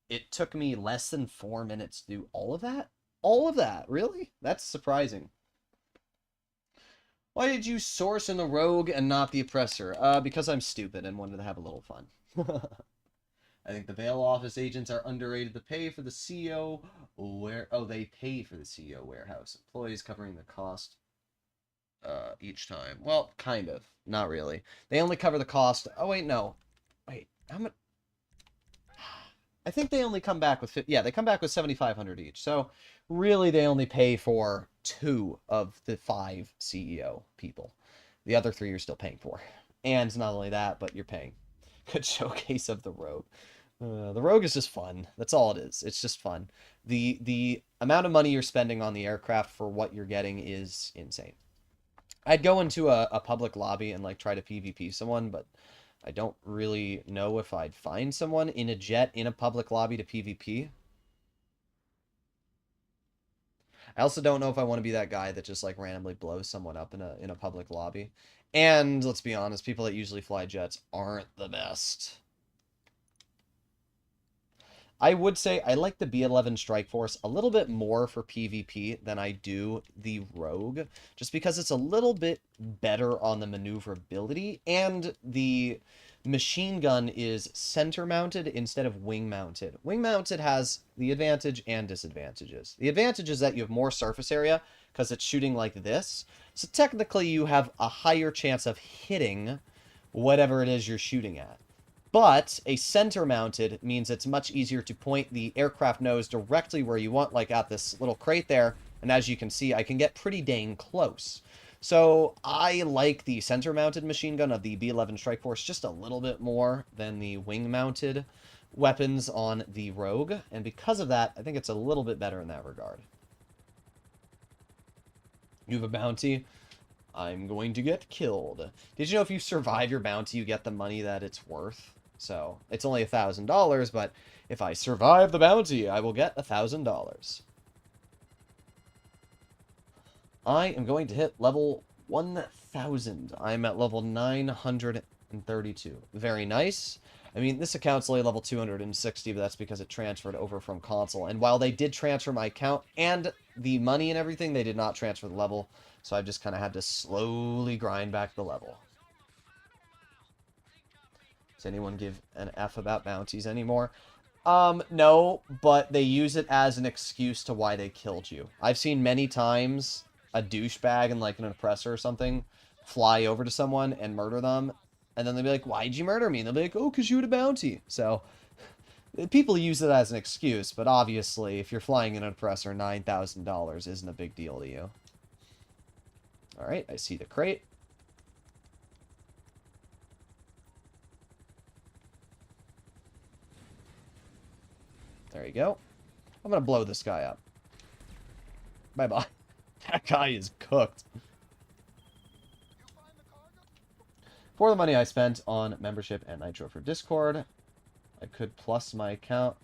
it took me less than 4 minutes to do all of that. All of that, really? That's surprising. Why did you source in the Rogue and not the Oppressor? Because I'm stupid and wanted to have a little fun. I think the Vale office agents are underrated to pay for the CEO they pay for the CEO warehouse. Employees covering the cost each time. Well, kind of. Not really. They only cover the cost. Oh, wait, no. Wait, how much? I think they only come back with... Yeah, they come back with 7,500 each. So, really, they only pay for 2 of the 5 CEO people. The other 3 you're still paying for. And not only that, but you're paying. Good showcase of the Rogue. The Rogue is just fun. That's all it is. It's just fun. The amount of money you're spending on the aircraft for what you're getting is insane. I'd go into a public lobby and like try to PvP someone, but I don't really know if I'd find someone in a jet in a public lobby to PvP. I also don't know if I want to be that guy that just like randomly blows someone up in a public lobby. And let's be honest, people that usually fly jets aren't the best. I would say I like the B-11 Strike Force a little bit more for PvP than I do the Rogue, just because it's a little bit better on the maneuverability, and the machine gun is center-mounted instead of wing-mounted. Wing-mounted has the advantage and disadvantages. The advantage is that you have more surface area, because it's shooting like this, so technically you have a higher chance of hitting whatever it is you're shooting at. But a center-mounted means it's much easier to point the aircraft nose directly where you want, like at this little crate there. And as you can see, I can get pretty dang close. So I like the center-mounted machine gun of the B-11 Strike Force just a little bit more than the wing-mounted weapons on the Rogue. And because of that, I think it's a little bit better in that regard. You have a bounty. I'm going to get killed. Did you know if you survive your bounty, you get the money that it's worth? So, it's only $1,000, but if I survive the bounty, I will get $1,000. I am going to hit level 1,000. I'm at level 932. Very nice. I mean, this account's only level 260, but that's because it transferred over from console. And while they did transfer my account and the money and everything, they did not transfer the level. So I've just kind of had to slowly grind back the level. Does anyone give an F about bounties anymore? No, but they use it as an excuse to why they killed you. I've seen many times a douchebag in like an Oppressor or something fly over to someone and murder them. And then they'll be like, why'd you murder me? And they'll be like, oh, because you had a bounty. So people use it as an excuse, but obviously if you're flying in an Oppressor, $9,000 isn't a big deal to you. Alright, I see the crate. There you go. I'm gonna blow this guy up. Bye-bye. That guy is cooked. For the money I spent on membership and Nitro for Discord, I could plus my account.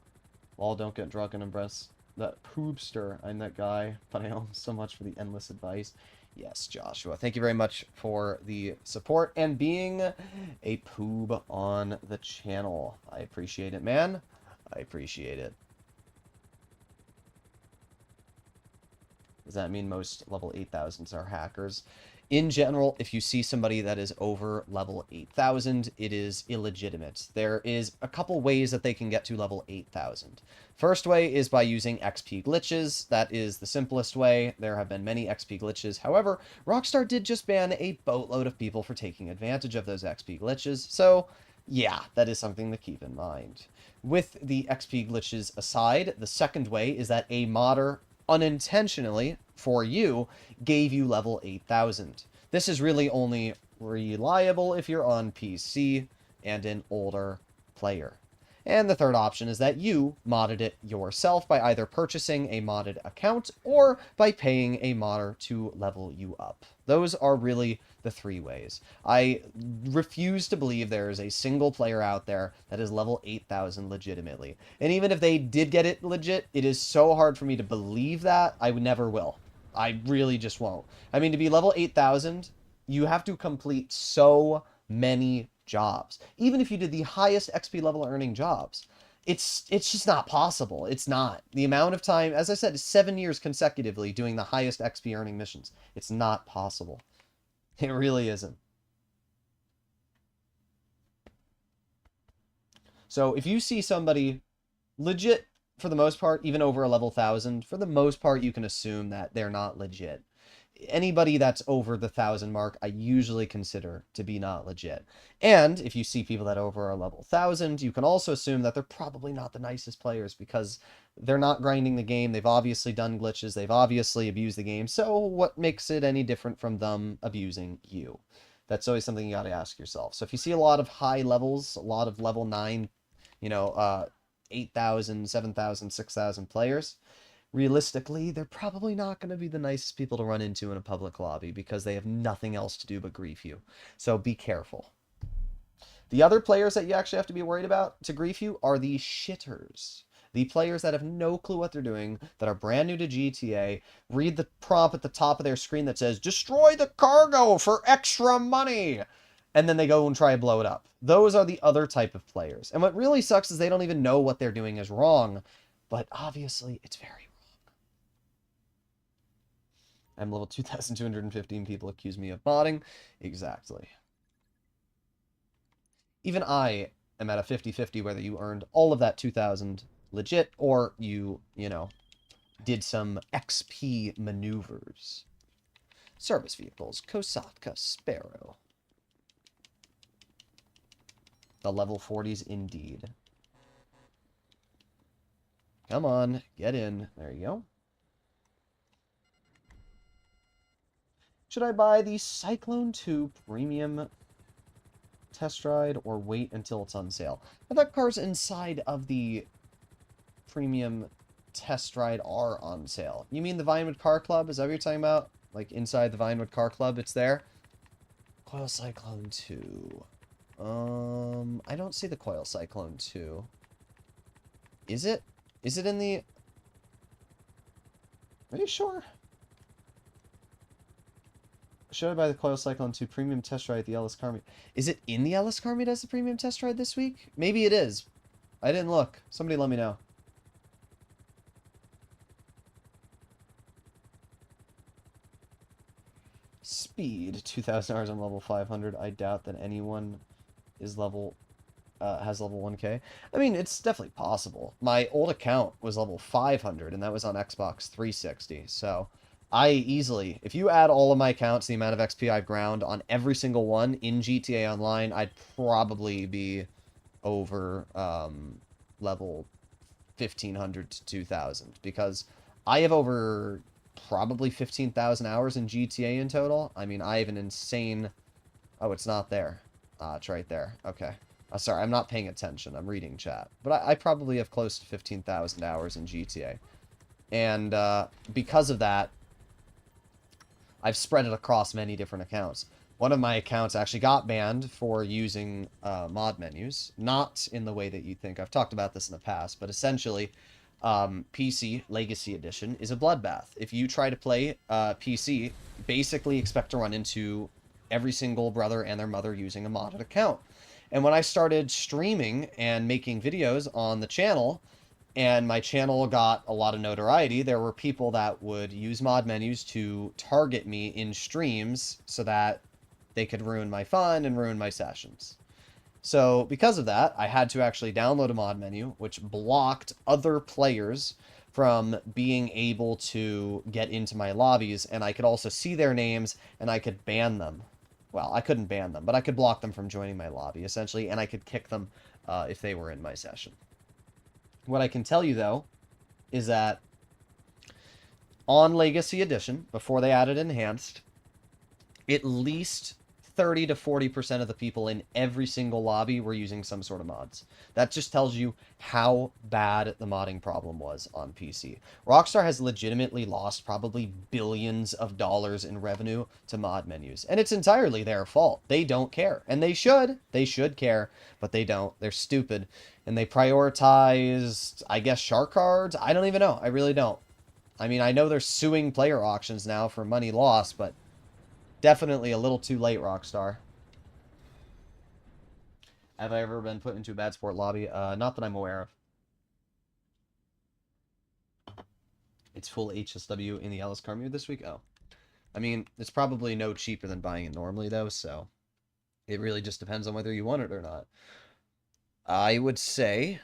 Lol, don't get drunk and impress that poopster. I'm that guy, but I owe him so much for the endless advice. Yes, Joshua. Thank you very much for the support and being a poob on the channel. I appreciate it, man. I appreciate it. Does that mean most level 8,000s are hackers? In general, if you see somebody that is over level 8,000, it is illegitimate. There is a couple ways that they can get to level 8,000. First way is by using XP glitches. That is the simplest way. There have been many XP glitches. However, Rockstar did just ban a boatload of people for taking advantage of those XP glitches. So, yeah, that is something to keep in mind. With the XP glitches aside, the second way is that a modder unintentionally, for you, gave you level 8,000. This is really only reliable if you're on PC and an older player. And the third option is that you modded it yourself by either purchasing a modded account or by paying a modder to level you up. Those are really the three ways. I refuse to believe there is a single player out there that is level 8,000 legitimately. And even if they did get it legit, it is so hard for me to believe that. I never will. I really just won't. I mean, to be level 8,000, you have to complete so many jobs. Even if you did the highest XP level earning jobs, it's just not possible. It's not. The amount of time, as I said, is 7 years consecutively doing the highest XP earning missions. It's not possible. It really isn't. So if you see somebody legit, for the most part, even over a level 1,000, for the most part, you can assume that they're not legit. Anybody that's over the 1,000 mark, I usually consider to be not legit. And if you see people that are over a level 1,000, you can also assume that they're probably not the nicest players because they're not grinding the game. They've obviously done glitches. They've obviously abused the game. So what makes it any different from them abusing you? That's always something you got to ask yourself. So if you see a lot of high levels, a lot of level 9, 8,000, 7,000, 6,000 players, realistically, they're probably not going to be the nicest people to run into in a public lobby because they have nothing else to do but grief you. So be careful. The other players that you actually have to be worried about to grief you are the shitters. The players that have no clue what they're doing, that are brand new to GTA, read the prompt at the top of their screen that says, "Destroy the cargo for extra money!" and then they go and try to blow it up. Those are the other type of players. And what really sucks is they don't even know what they're doing is wrong, but obviously it's very I'm level 2,215. People accuse me of modding. Exactly. Even I am at a 50-50 whether you earned all of that 2,000 legit or you did some XP maneuvers. Service vehicles. Kosatka. Sparrow. The level 40s indeed. Come on. Get in. There you go. Should I buy the Cyclone 2 Premium Test Ride or wait until it's on sale? I thought cars inside of the Premium Test Ride are on sale. You mean the Vinewood Car Club? Is that what you're talking about? Like inside the Vinewood Car Club, it's there? Coil Cyclone 2. I don't see the Coil Cyclone 2. Is it? Is it in the... Are you sure? Should I buy the Coil Cyclone 2 Premium Test Ride at the Ellis Car Meet? Is it in the Ellis Car Meet as the Premium Test Ride this week? Maybe it is. I didn't look. Somebody let me know. Speed. 2,000 hours on level 500. I doubt that anyone is level... has level 1k. I mean, it's definitely possible. My old account was level 500, and that was on Xbox 360, so... I easily, if you add all of my accounts, the amount of XP I've ground on every single one in GTA Online, I'd probably be over level 1,500 to 2,000. Because I have over probably 15,000 hours in GTA in total. I mean, I have an insane... Oh, it's not there. It's right there. Okay. Sorry, I'm not paying attention. I'm reading chat. But I probably have close to 15,000 hours in GTA. And because of that, I've spread it across many different accounts. One of my accounts actually got banned for using mod menus. Not in the way that you think. I've talked about this in the past, but essentially, PC Legacy Edition is a bloodbath. If you try to play PC, basically expect to run into every single brother and their mother using a modded account. And when I started streaming and making videos on the channel, and my channel got a lot of notoriety, there were people that would use mod menus to target me in streams so that they could ruin my fun and ruin my sessions. So because of that, I had to actually download a mod menu, which blocked other players from being able to get into my lobbies, and I could also see their names, and I could ban them. Well, I couldn't ban them, but I could block them from joining my lobby, essentially, and I could kick them if they were in my session. What I can tell you, though, is that on Legacy Edition, before they added Enhanced, at least 30 to 40% of the people in every single lobby were using some sort of mods. That just tells you how bad the modding problem was on PC. Rockstar has legitimately lost probably billions of dollars in revenue to mod menus, and it's entirely their fault. They don't care, and they should. They should care, but they don't. They're stupid, and they prioritize, I guess, shark cards? I don't even know. I really don't. I mean, I know they're suing player auctions now for money lost, but definitely a little too late, Rockstar. Have I ever been put into a bad sport lobby? Not that I'm aware of. It's full HSW in the Ellis car move this week? Oh. I mean, it's probably no cheaper than buying it normally, though, so it really just depends on whether you want it or not. I would say,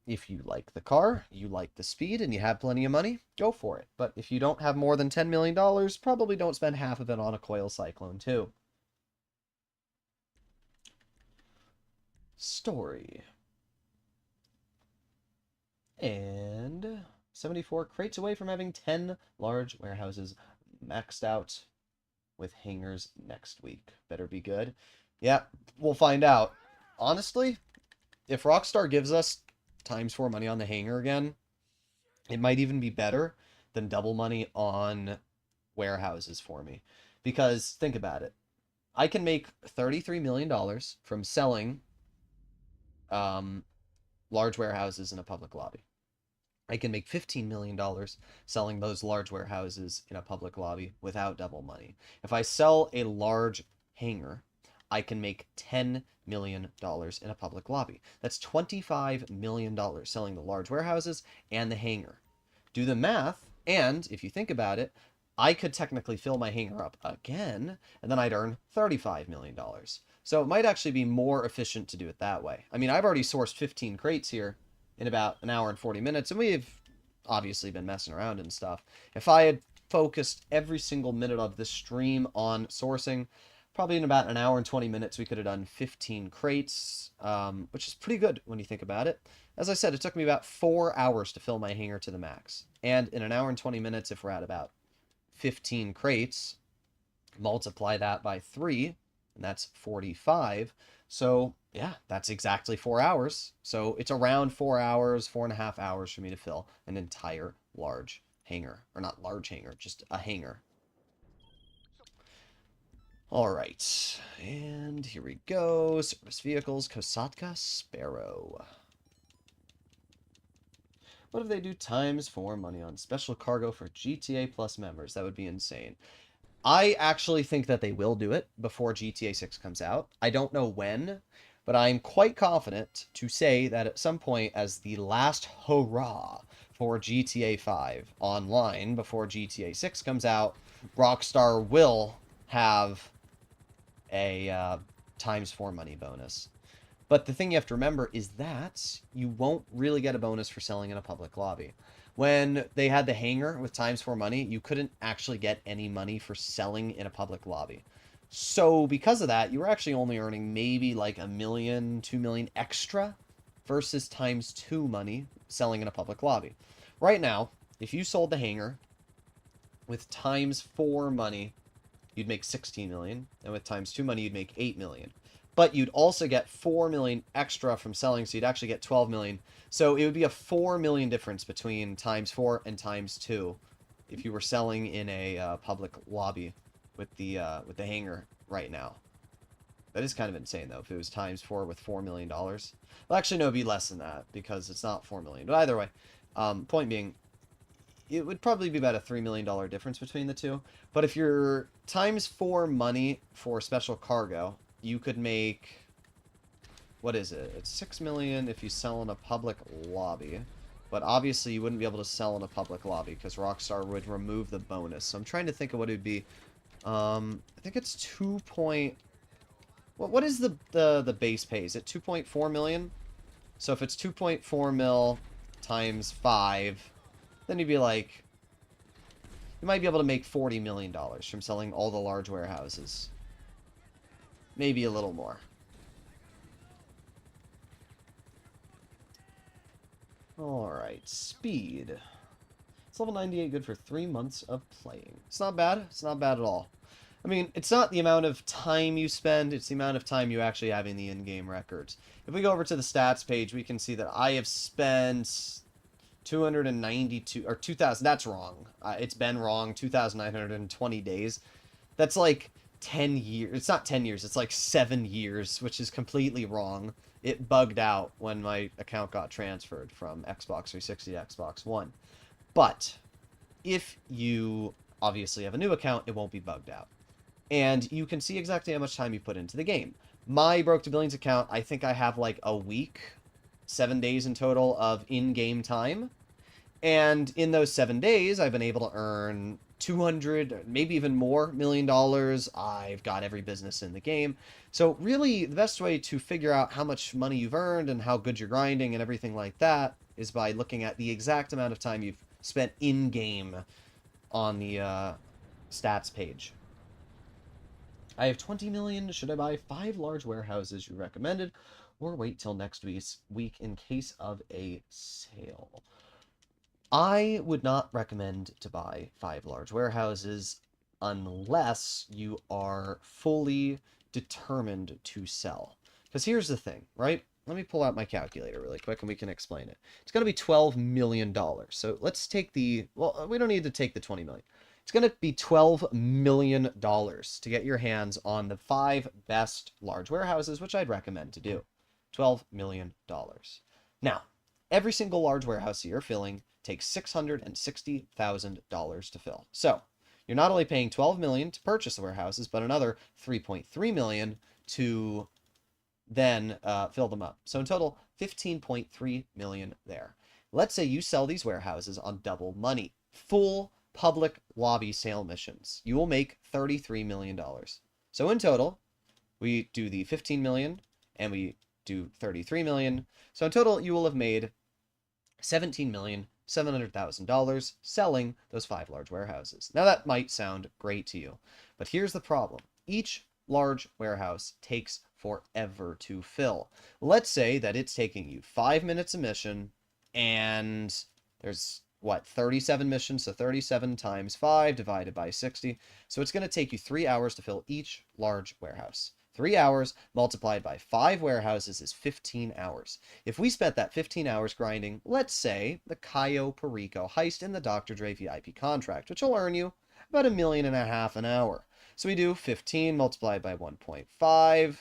if you like the car, you like the speed, and you have plenty of money, go for it. But if you don't have more than $10 million, probably don't spend half of it on a Coil Cyclone, too. Story. And 74 crates away from having 10 large warehouses maxed out with hangars next week. Better be good. Yeah, we'll find out. Honestly, if Rockstar gives us ×4 money on the hangar again, it might even be better than double money on warehouses for me. Because think about it. I can make $33 million from selling large warehouses in a public lobby. I can make $15 million selling those large warehouses in a public lobby without double money. If I sell a large hangar, I can make $10 million in a public lobby. That's $25 million selling the large warehouses and the hangar. Do the math, and if you think about it, I could technically fill my hangar up again, and then I'd earn $35 million. So it might actually be more efficient to do it that way. I mean, I've already sourced 15 crates here in about an hour and 40 minutes, and we've obviously been messing around and stuff. If I had focused every single minute of this stream on sourcing, probably in about an hour and 20 minutes, we could have done 15 crates, which is pretty good when you think about it. As I said, it took me about 4 hours to fill my hangar to the max. And in an hour and 20 minutes, if we're at about 15 crates, multiply that by 3, and that's 45. So, yeah, that's exactly 4 hours. So it's around 4 hours, 4.5 hours for me to fill an entire large hangar. Or not large hangar, just a hangar. All right, and here we go. Service vehicles, Kosatka, Sparrow. What if they do ×4 money on special cargo for GTA Plus members? That would be insane. I actually think that they will do it before GTA 6 comes out. I don't know when, but I'm quite confident to say that at some point as the last hurrah for GTA 5 online before GTA 6 comes out, Rockstar will have a ×4 money bonus. But the thing you have to remember is that you won't really get a bonus for selling in a public lobby. When they had the hangar with ×4 money, you couldn't actually get any money for selling in a public lobby. So because of that, you were actually only earning maybe like $1 million, $2 million extra versus ×2 money selling in a public lobby. Right now, if you sold the hangar with ×4 money, you'd make 16 million, and with ×2 money, you'd make 8 million. But you'd also get 4 million extra from selling, so you'd actually get 12 million. So it would be a 4 million difference between ×4 and ×2 if you were selling in a public lobby with the hangar right now. That is kind of insane, though, if it was ×4 with $4 million. Well, actually, no, it'd be less than that, because it's not 4 million. But either way, Point being, it would probably be about a $3 million difference between the two. But if you're times 4 money for special cargo, you could make, what is it? It's 6 million if you sell in a public lobby. But obviously you wouldn't be able to sell in a public lobby because Rockstar would remove the bonus. So I'm trying to think of what it would be. I think it's 2 point... What is the base pay? Is it 2.4 million? So if it's 2.4 mil times 5, then you'd be like... You might be able to make $40 million from selling all the large warehouses. Maybe a little more. Alright, speed. It's level 98, good for 3 months of playing. It's not bad. It's not bad at all. I mean, it's not the amount of time you spend, it's the amount of time you actually have in the in-game records. If we go over to the stats page, we can see that I have spent 292, or 2,000, that's wrong. It's been wrong, 2,920 days. That's like 10 years. It's not 10 years, it's like 7 years, which is completely wrong. It bugged out when my account got transferred from Xbox 360 to Xbox One. But if you obviously have a new account, it won't be bugged out. And you can see exactly how much time you put into the game. My Broke to Billions account, I think I have like a week, 7 days in total of in-game time. And in those 7 days, I've been able to earn 200, maybe even more, $1 million. I've got every business in the game. So really, the best way to figure out how much money you've earned and how good you're grinding and everything like that is by looking at the exact amount of time you've spent in-game on the stats page. I have 20 million. Should I buy 5 large warehouses you recommended, or wait till next week in case of a sale? I would not recommend to buy 5 large warehouses unless you are fully determined to sell. Because here's the thing, right? Let me pull out my calculator really quick and we can explain it. It's going to be $12 million. So let's take the, well, we don't need to take the 20 million. It's going to be $12 million to get your hands on the 5 best large warehouses, which I'd recommend to do. $12 million. Now, every single large warehouse you're filling takes $660,000 to fill. So, you're not only paying $12 million to purchase the warehouses, but another $3.3 million to then fill them up. So in total, $15.3 million there. Let's say you sell these warehouses on double money, full public lobby sale missions. You will make $33 million. So in total, we do the $15 million and we do $33 million. So in total, you will have made $17,700,000 selling those 5 large warehouses. Now that might sound great to you, but here's the problem. Each large warehouse takes forever to fill. Let's say that it's taking you 5 minutes a mission, and there's, what, 37 missions, so 37 times 5 divided by 60. So it's going to take you 3 hours to fill each large warehouse. 3 hours multiplied by 5 warehouses is 15 hours. If we spent that 15 hours grinding, let's say, the Cayo Perico heist in the Dr. Dre VIP contract, which will earn you about $1.5 million an hour. So we do 15 multiplied by 1.5,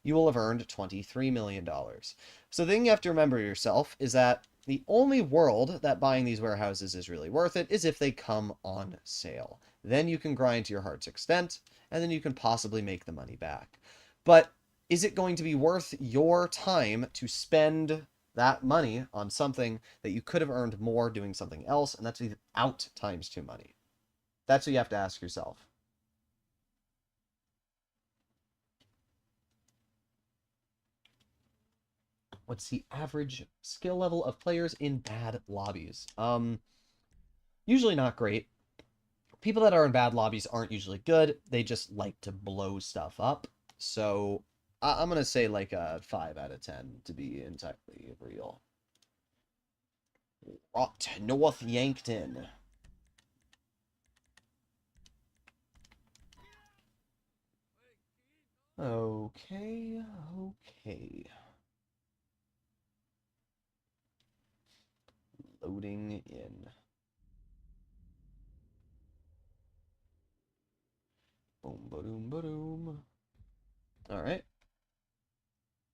you will have earned $23 million. So the thing you have to remember yourself is that the only world that buying these warehouses is really worth it is if they come on sale. Then you can grind to your heart's extent, and then you can possibly make the money back. But is it going to be worth your time to spend that money on something that you could have earned more doing something else, and that's without times 2 money? That's what you have to ask yourself. What's the average skill level of players in bad lobbies? Usually not great. People that are in bad lobbies aren't usually good. They just like to blow stuff up. So I'm going to say like a 5 out of 10 to be entirely real. Rot North Yankton. Okay. Loading in. Boom, ba-doom, ba-doom. Alright.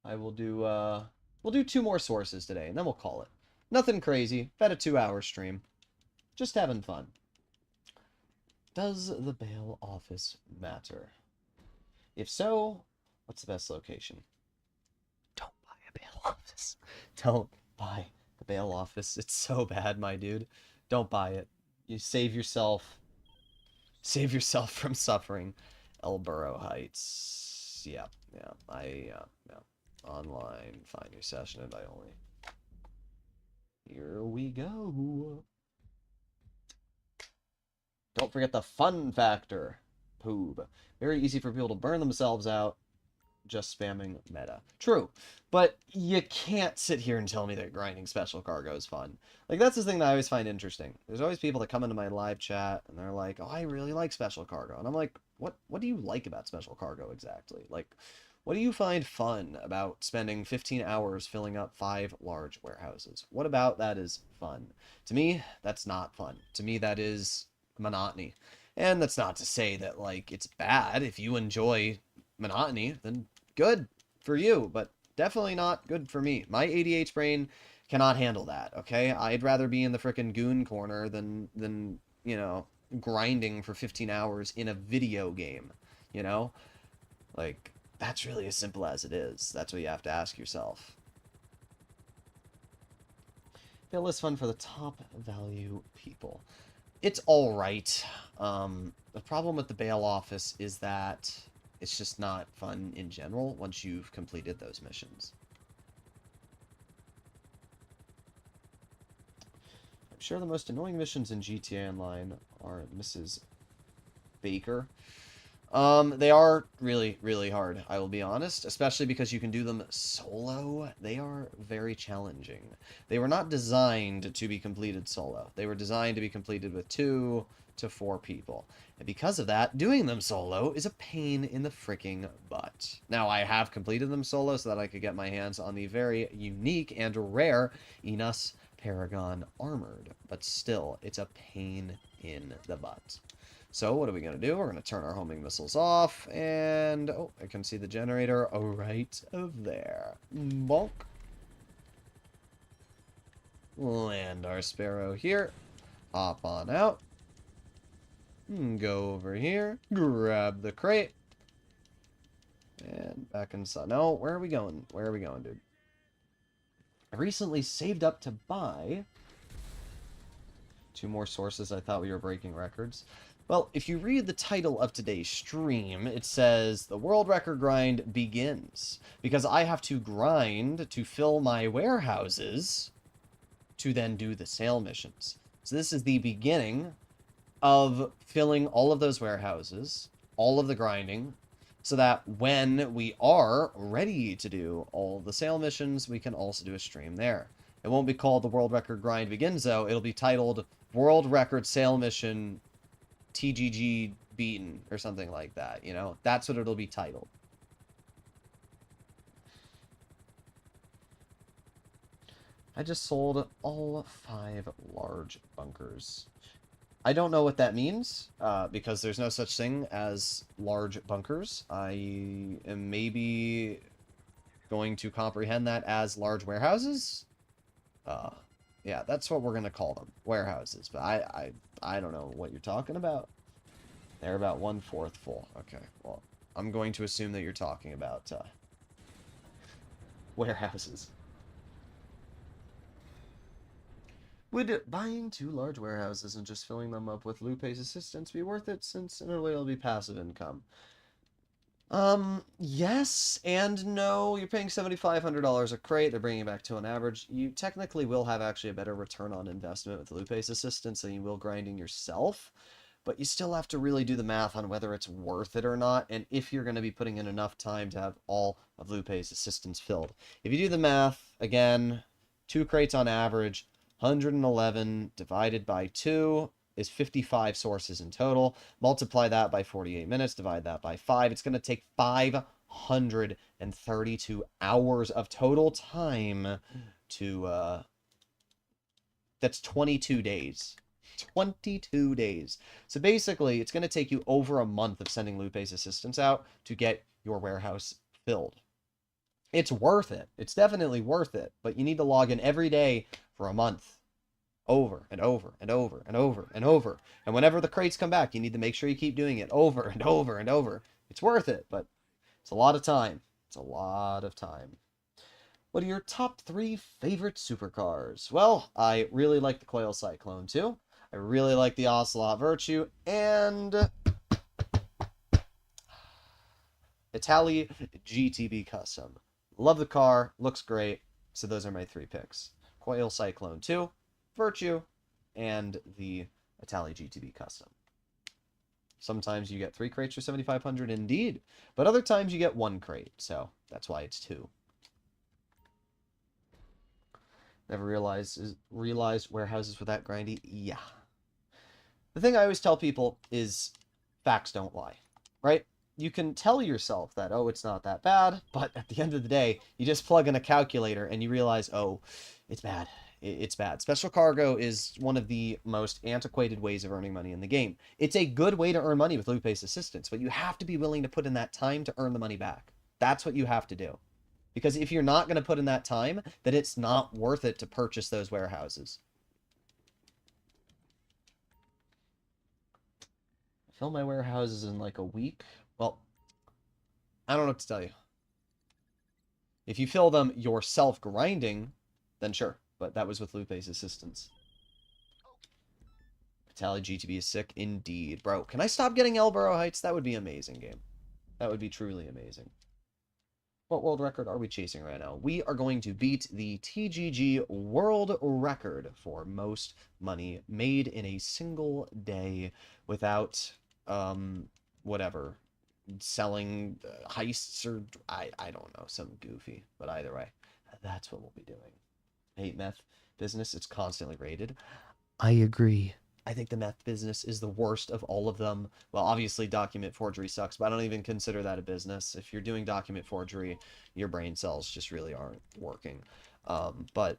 I will do, we'll do 2 more sources today, and then we'll call it. Nothing crazy. About a 2-hour stream. Just having fun. Does the bail office matter? If so, what's the best location? Don't buy a bail office. Don't buy the bail office. It's so bad, my dude. Don't buy it. You save yourself. Save yourself from suffering. Elborough Heights. Yeah. Yeah. Online. Find your session invite only. Here we go. Don't forget the fun factor. Poob. Very easy for people to burn themselves out just spamming meta. True, but you can't sit here and tell me that grinding special cargo is fun. Like, that's the thing that I always find interesting. There's always people that come into my live chat and they're like, oh, I really like special cargo. And I'm like, what do you like about special cargo exactly? Like, what do you find fun about spending 15 hours filling up 5 large warehouses? What about that is fun? To me, that's not fun. To me, that is monotony. And that's not to say that, like, it's bad. If you enjoy monotony, then good for you, but definitely not good for me. My ADH brain cannot handle that, okay? I'd rather be in the frickin' goon corner than you know, grinding for 15 hours in a video game, you know? Like, that's really as simple as it is. That's what you have to ask yourself. Feel less fun for the top value people. It's alright. The problem with the bail office is that it's just not fun in general once you've completed those missions. I'm sure the most annoying missions in GTA Online are Mrs. Baker. They are really, really hard, I will be honest, especially because you can do them solo. They are very challenging. They were not designed to be completed solo. They were designed to be completed with 2 to 4 people. And because of that, doing them solo is a pain in the freaking butt. Now, I have completed them solo so that I could get my hands on the very unique and rare Enos Paragon Armored, but still, it's a pain in the butt. So what are we going to do? We're going to turn our homing missiles off, and oh, I can see the generator right there. Bonk. Land our Sparrow here. Hop on out. Go over here. Grab the crate. And back inside. No, where are we going? Where are we going, dude? I recently saved up to buy 2 more sources. I thought we were breaking records. Well, if you read the title of today's stream, it says, the world record grind begins. Because I have to grind to fill my warehouses to then do the sale missions. So this is the beginning of filling all of those warehouses, all of the grinding, so that when we are ready to do all the sale missions, we can also do a stream there. It won't be called the world record grind begins, though. It'll be titled World Record Sale Mission TGG beaten or something like that, you know? That's what it'll be titled. I just sold all 5 large bunkers. I don't know what that means, because there's no such thing as large bunkers. I am maybe going to comprehend that as large warehouses. Yeah, that's what we're going to call them, warehouses. But I don't know what you're talking about. They're about 1/4 full. Okay, well, I'm going to assume that you're talking about warehouses. Would buying 2 large warehouses and just filling them up with Lupe's assistance be worth it, since in a way it'll be passive income? Yes and no. You're paying $7,500 a crate. They're bringing it back to on average. You technically will have actually a better return on investment with Lupe's assistance than you will grinding yourself. But you still have to really do the math on whether it's worth it or not, and if you're going to be putting in enough time to have all of Lupe's assistance filled. If you do the math, again, 2 crates on average, 111 divided by 2 is 55 sources in total. Multiply that by 48 minutes, divide that by 5. It's going to take 532 hours of total time to, that's 22 days. 22 days. So basically, it's going to take you over a month of sending Lupe's assistance out to get your warehouse filled. It's worth it. It's definitely worth it. But you need to log in every day for a month. Over and over and over and over and over. And whenever the crates come back, you need to make sure you keep doing it over and over and over. It's worth it, but it's a lot of time. It's a lot of time. What are your top 3 favorite supercars? Well, I really like the Coil Cyclone too. I really like the Ocelot Virtue, and Italy GTB Custom. Love the car, looks great, so those are my 3 picks. Coil Cyclone 2, Virtue, and the Italy GTB Custom. Sometimes you get 3 crates for 7,500 indeed, but other times you get 1 crate, so that's why it's 2. Never realized warehouses were that grindy? Yeah. The thing I always tell people is facts don't lie, right? You can tell yourself that, oh, it's not that bad, but at the end of the day, you just plug in a calculator and you realize, oh, it's bad. It's bad. Special cargo is one of the most antiquated ways of earning money in the game. It's a good way to earn money with loot-based assistance, but you have to be willing to put in that time to earn the money back. That's what you have to do. Because if you're not going to put in that time, then it's not worth it to purchase those warehouses. Fill my warehouses in like a week. Well, I don't know what to tell you. If you fill them yourself grinding, then sure. But that was with loot-based assistance. Italy GTB is sick indeed. Bro, can I stop getting Elborough Heights? That would be amazing, game. That would be truly amazing. What world record are we chasing right now? We are going to beat the TGG world record for most money made in a single day without, whatever, selling heists or, I don't know, some goofy. But either way, that's what we'll be doing. I hate meth business. It's constantly raided. I agree. I think the meth business is the worst of all of them. Well, obviously document forgery sucks, but I don't even consider that a business. If you're doing document forgery, your brain cells just really aren't working. But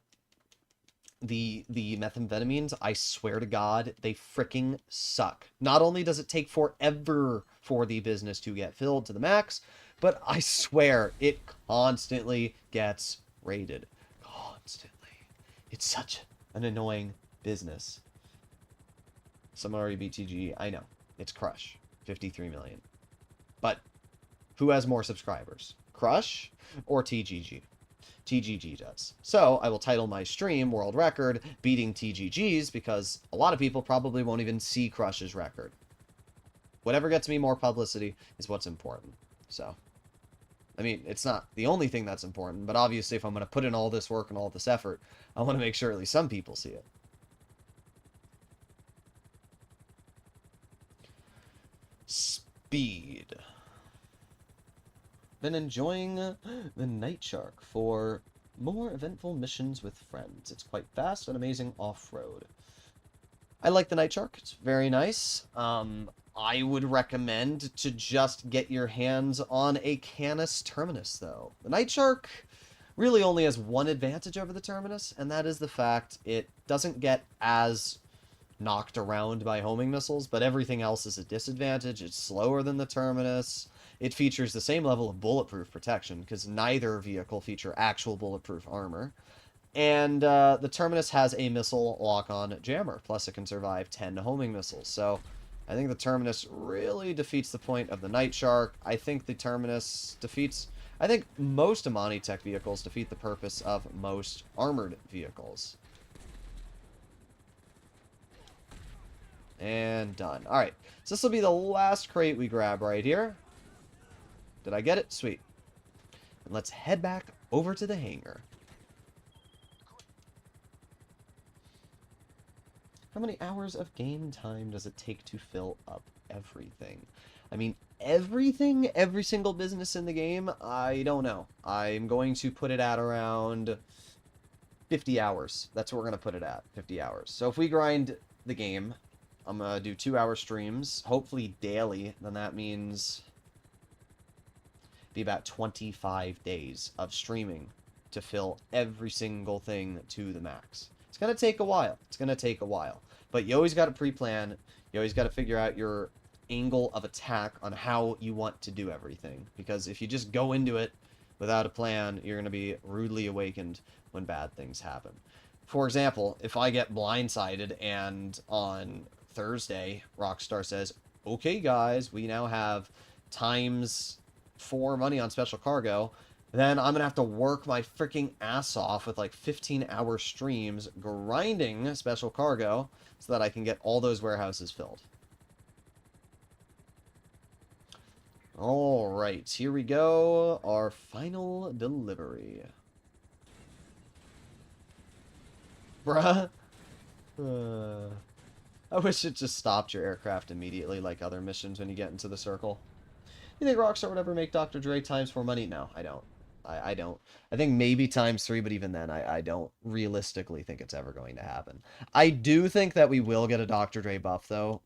the methamphetamines, I swear to God, they freaking suck. Not only does it take forever for the business to get filled to the max, but I swear it constantly gets raided. Constantly. It's such an annoying business. Someone already beat TGG. I know. It's Crush. 53 million. But who has more subscribers? Crush or TGG? TGG does. So I will title my stream World Record beating TGG's because a lot of people probably won't even see Crush's record. Whatever gets me more publicity is what's important. So, I mean, it's not the only thing that's important, but obviously if I'm going to put in all this work and all this effort, I want to make sure at least some people see it. Speed. Been enjoying the Night Shark for more eventful missions with friends. It's quite fast and amazing off-road. I like the Night Shark. It's very nice. I would recommend to just get your hands on a Canis Terminus, though. The Night Shark really only has one advantage over the Terminus, and that is the fact it doesn't get as knocked around by homing missiles, but everything else is a disadvantage. It's slower than the Terminus. It features the same level of bulletproof protection, because neither vehicle feature actual bulletproof armor. And the Terminus has a missile lock-on jammer, plus it can survive 10 homing missiles. So I think the Terminus really defeats the point of the Night Shark. I think the Terminus defeats... I think most Amani Tech vehicles defeat the purpose of most armored vehicles. And done. Alright, so this will be the last crate we grab right here. Did I get it? Sweet. And let's head back over to the hangar. How many hours of game time does it take to fill up everything? I mean, everything? Every single business in the game? I don't know. I'm going to put it at around 50 hours. That's what we're going to put it at, 50 hours. So if we grind the game... I'm going to do 2-hour streams, hopefully daily. Then that means be about 25 days of streaming to fill every single thing to the max. It's going to take a while. It's going to take a while. But you always got to pre-plan. You always got to figure out your angle of attack on how you want to do everything. Because if you just go into it Without a plan, you're going to be rudely awakened when bad things happen. For example, if I get blindsided and on Thursday, Rockstar says, okay, guys, we now have times 4 money on special cargo, then I'm going to have to work my freaking ass off with like 15-hour streams grinding special cargo so that I can get all those warehouses filled. Alright, here we go. Our final delivery. Bruh. I wish it just stopped your aircraft immediately like other missions when you get into the circle. You think Rockstar would ever make Dr. Dre times 4 money? No, I don't. I don't. I think maybe times 3, but even then, I don't realistically think it's ever going to happen. I do think that we will get a Dr. Dre buff, though,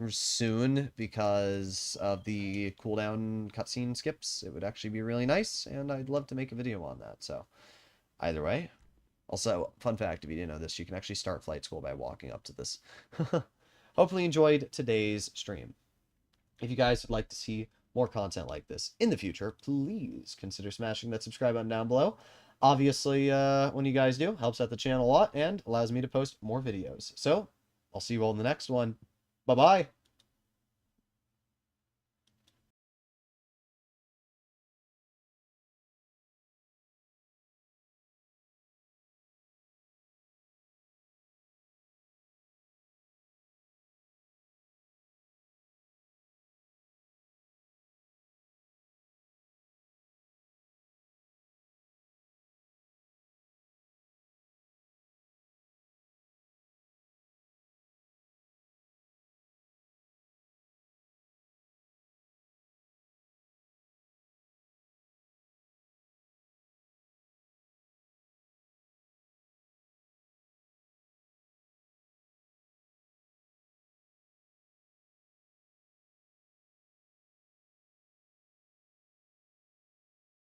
soon because of the cooldown cutscene skips. It would actually be really nice, and I'd love to make a video on that. So, either way. Also, fun fact, if you didn't know this, you can actually start flight school by walking up to this. Hopefully you enjoyed today's stream. If you guys would like to see more content like this in the future, please consider smashing that subscribe button down below. Obviously, when you guys do, helps out the channel a lot and allows me to post more videos. So, I'll see you all in the next one. Bye-bye.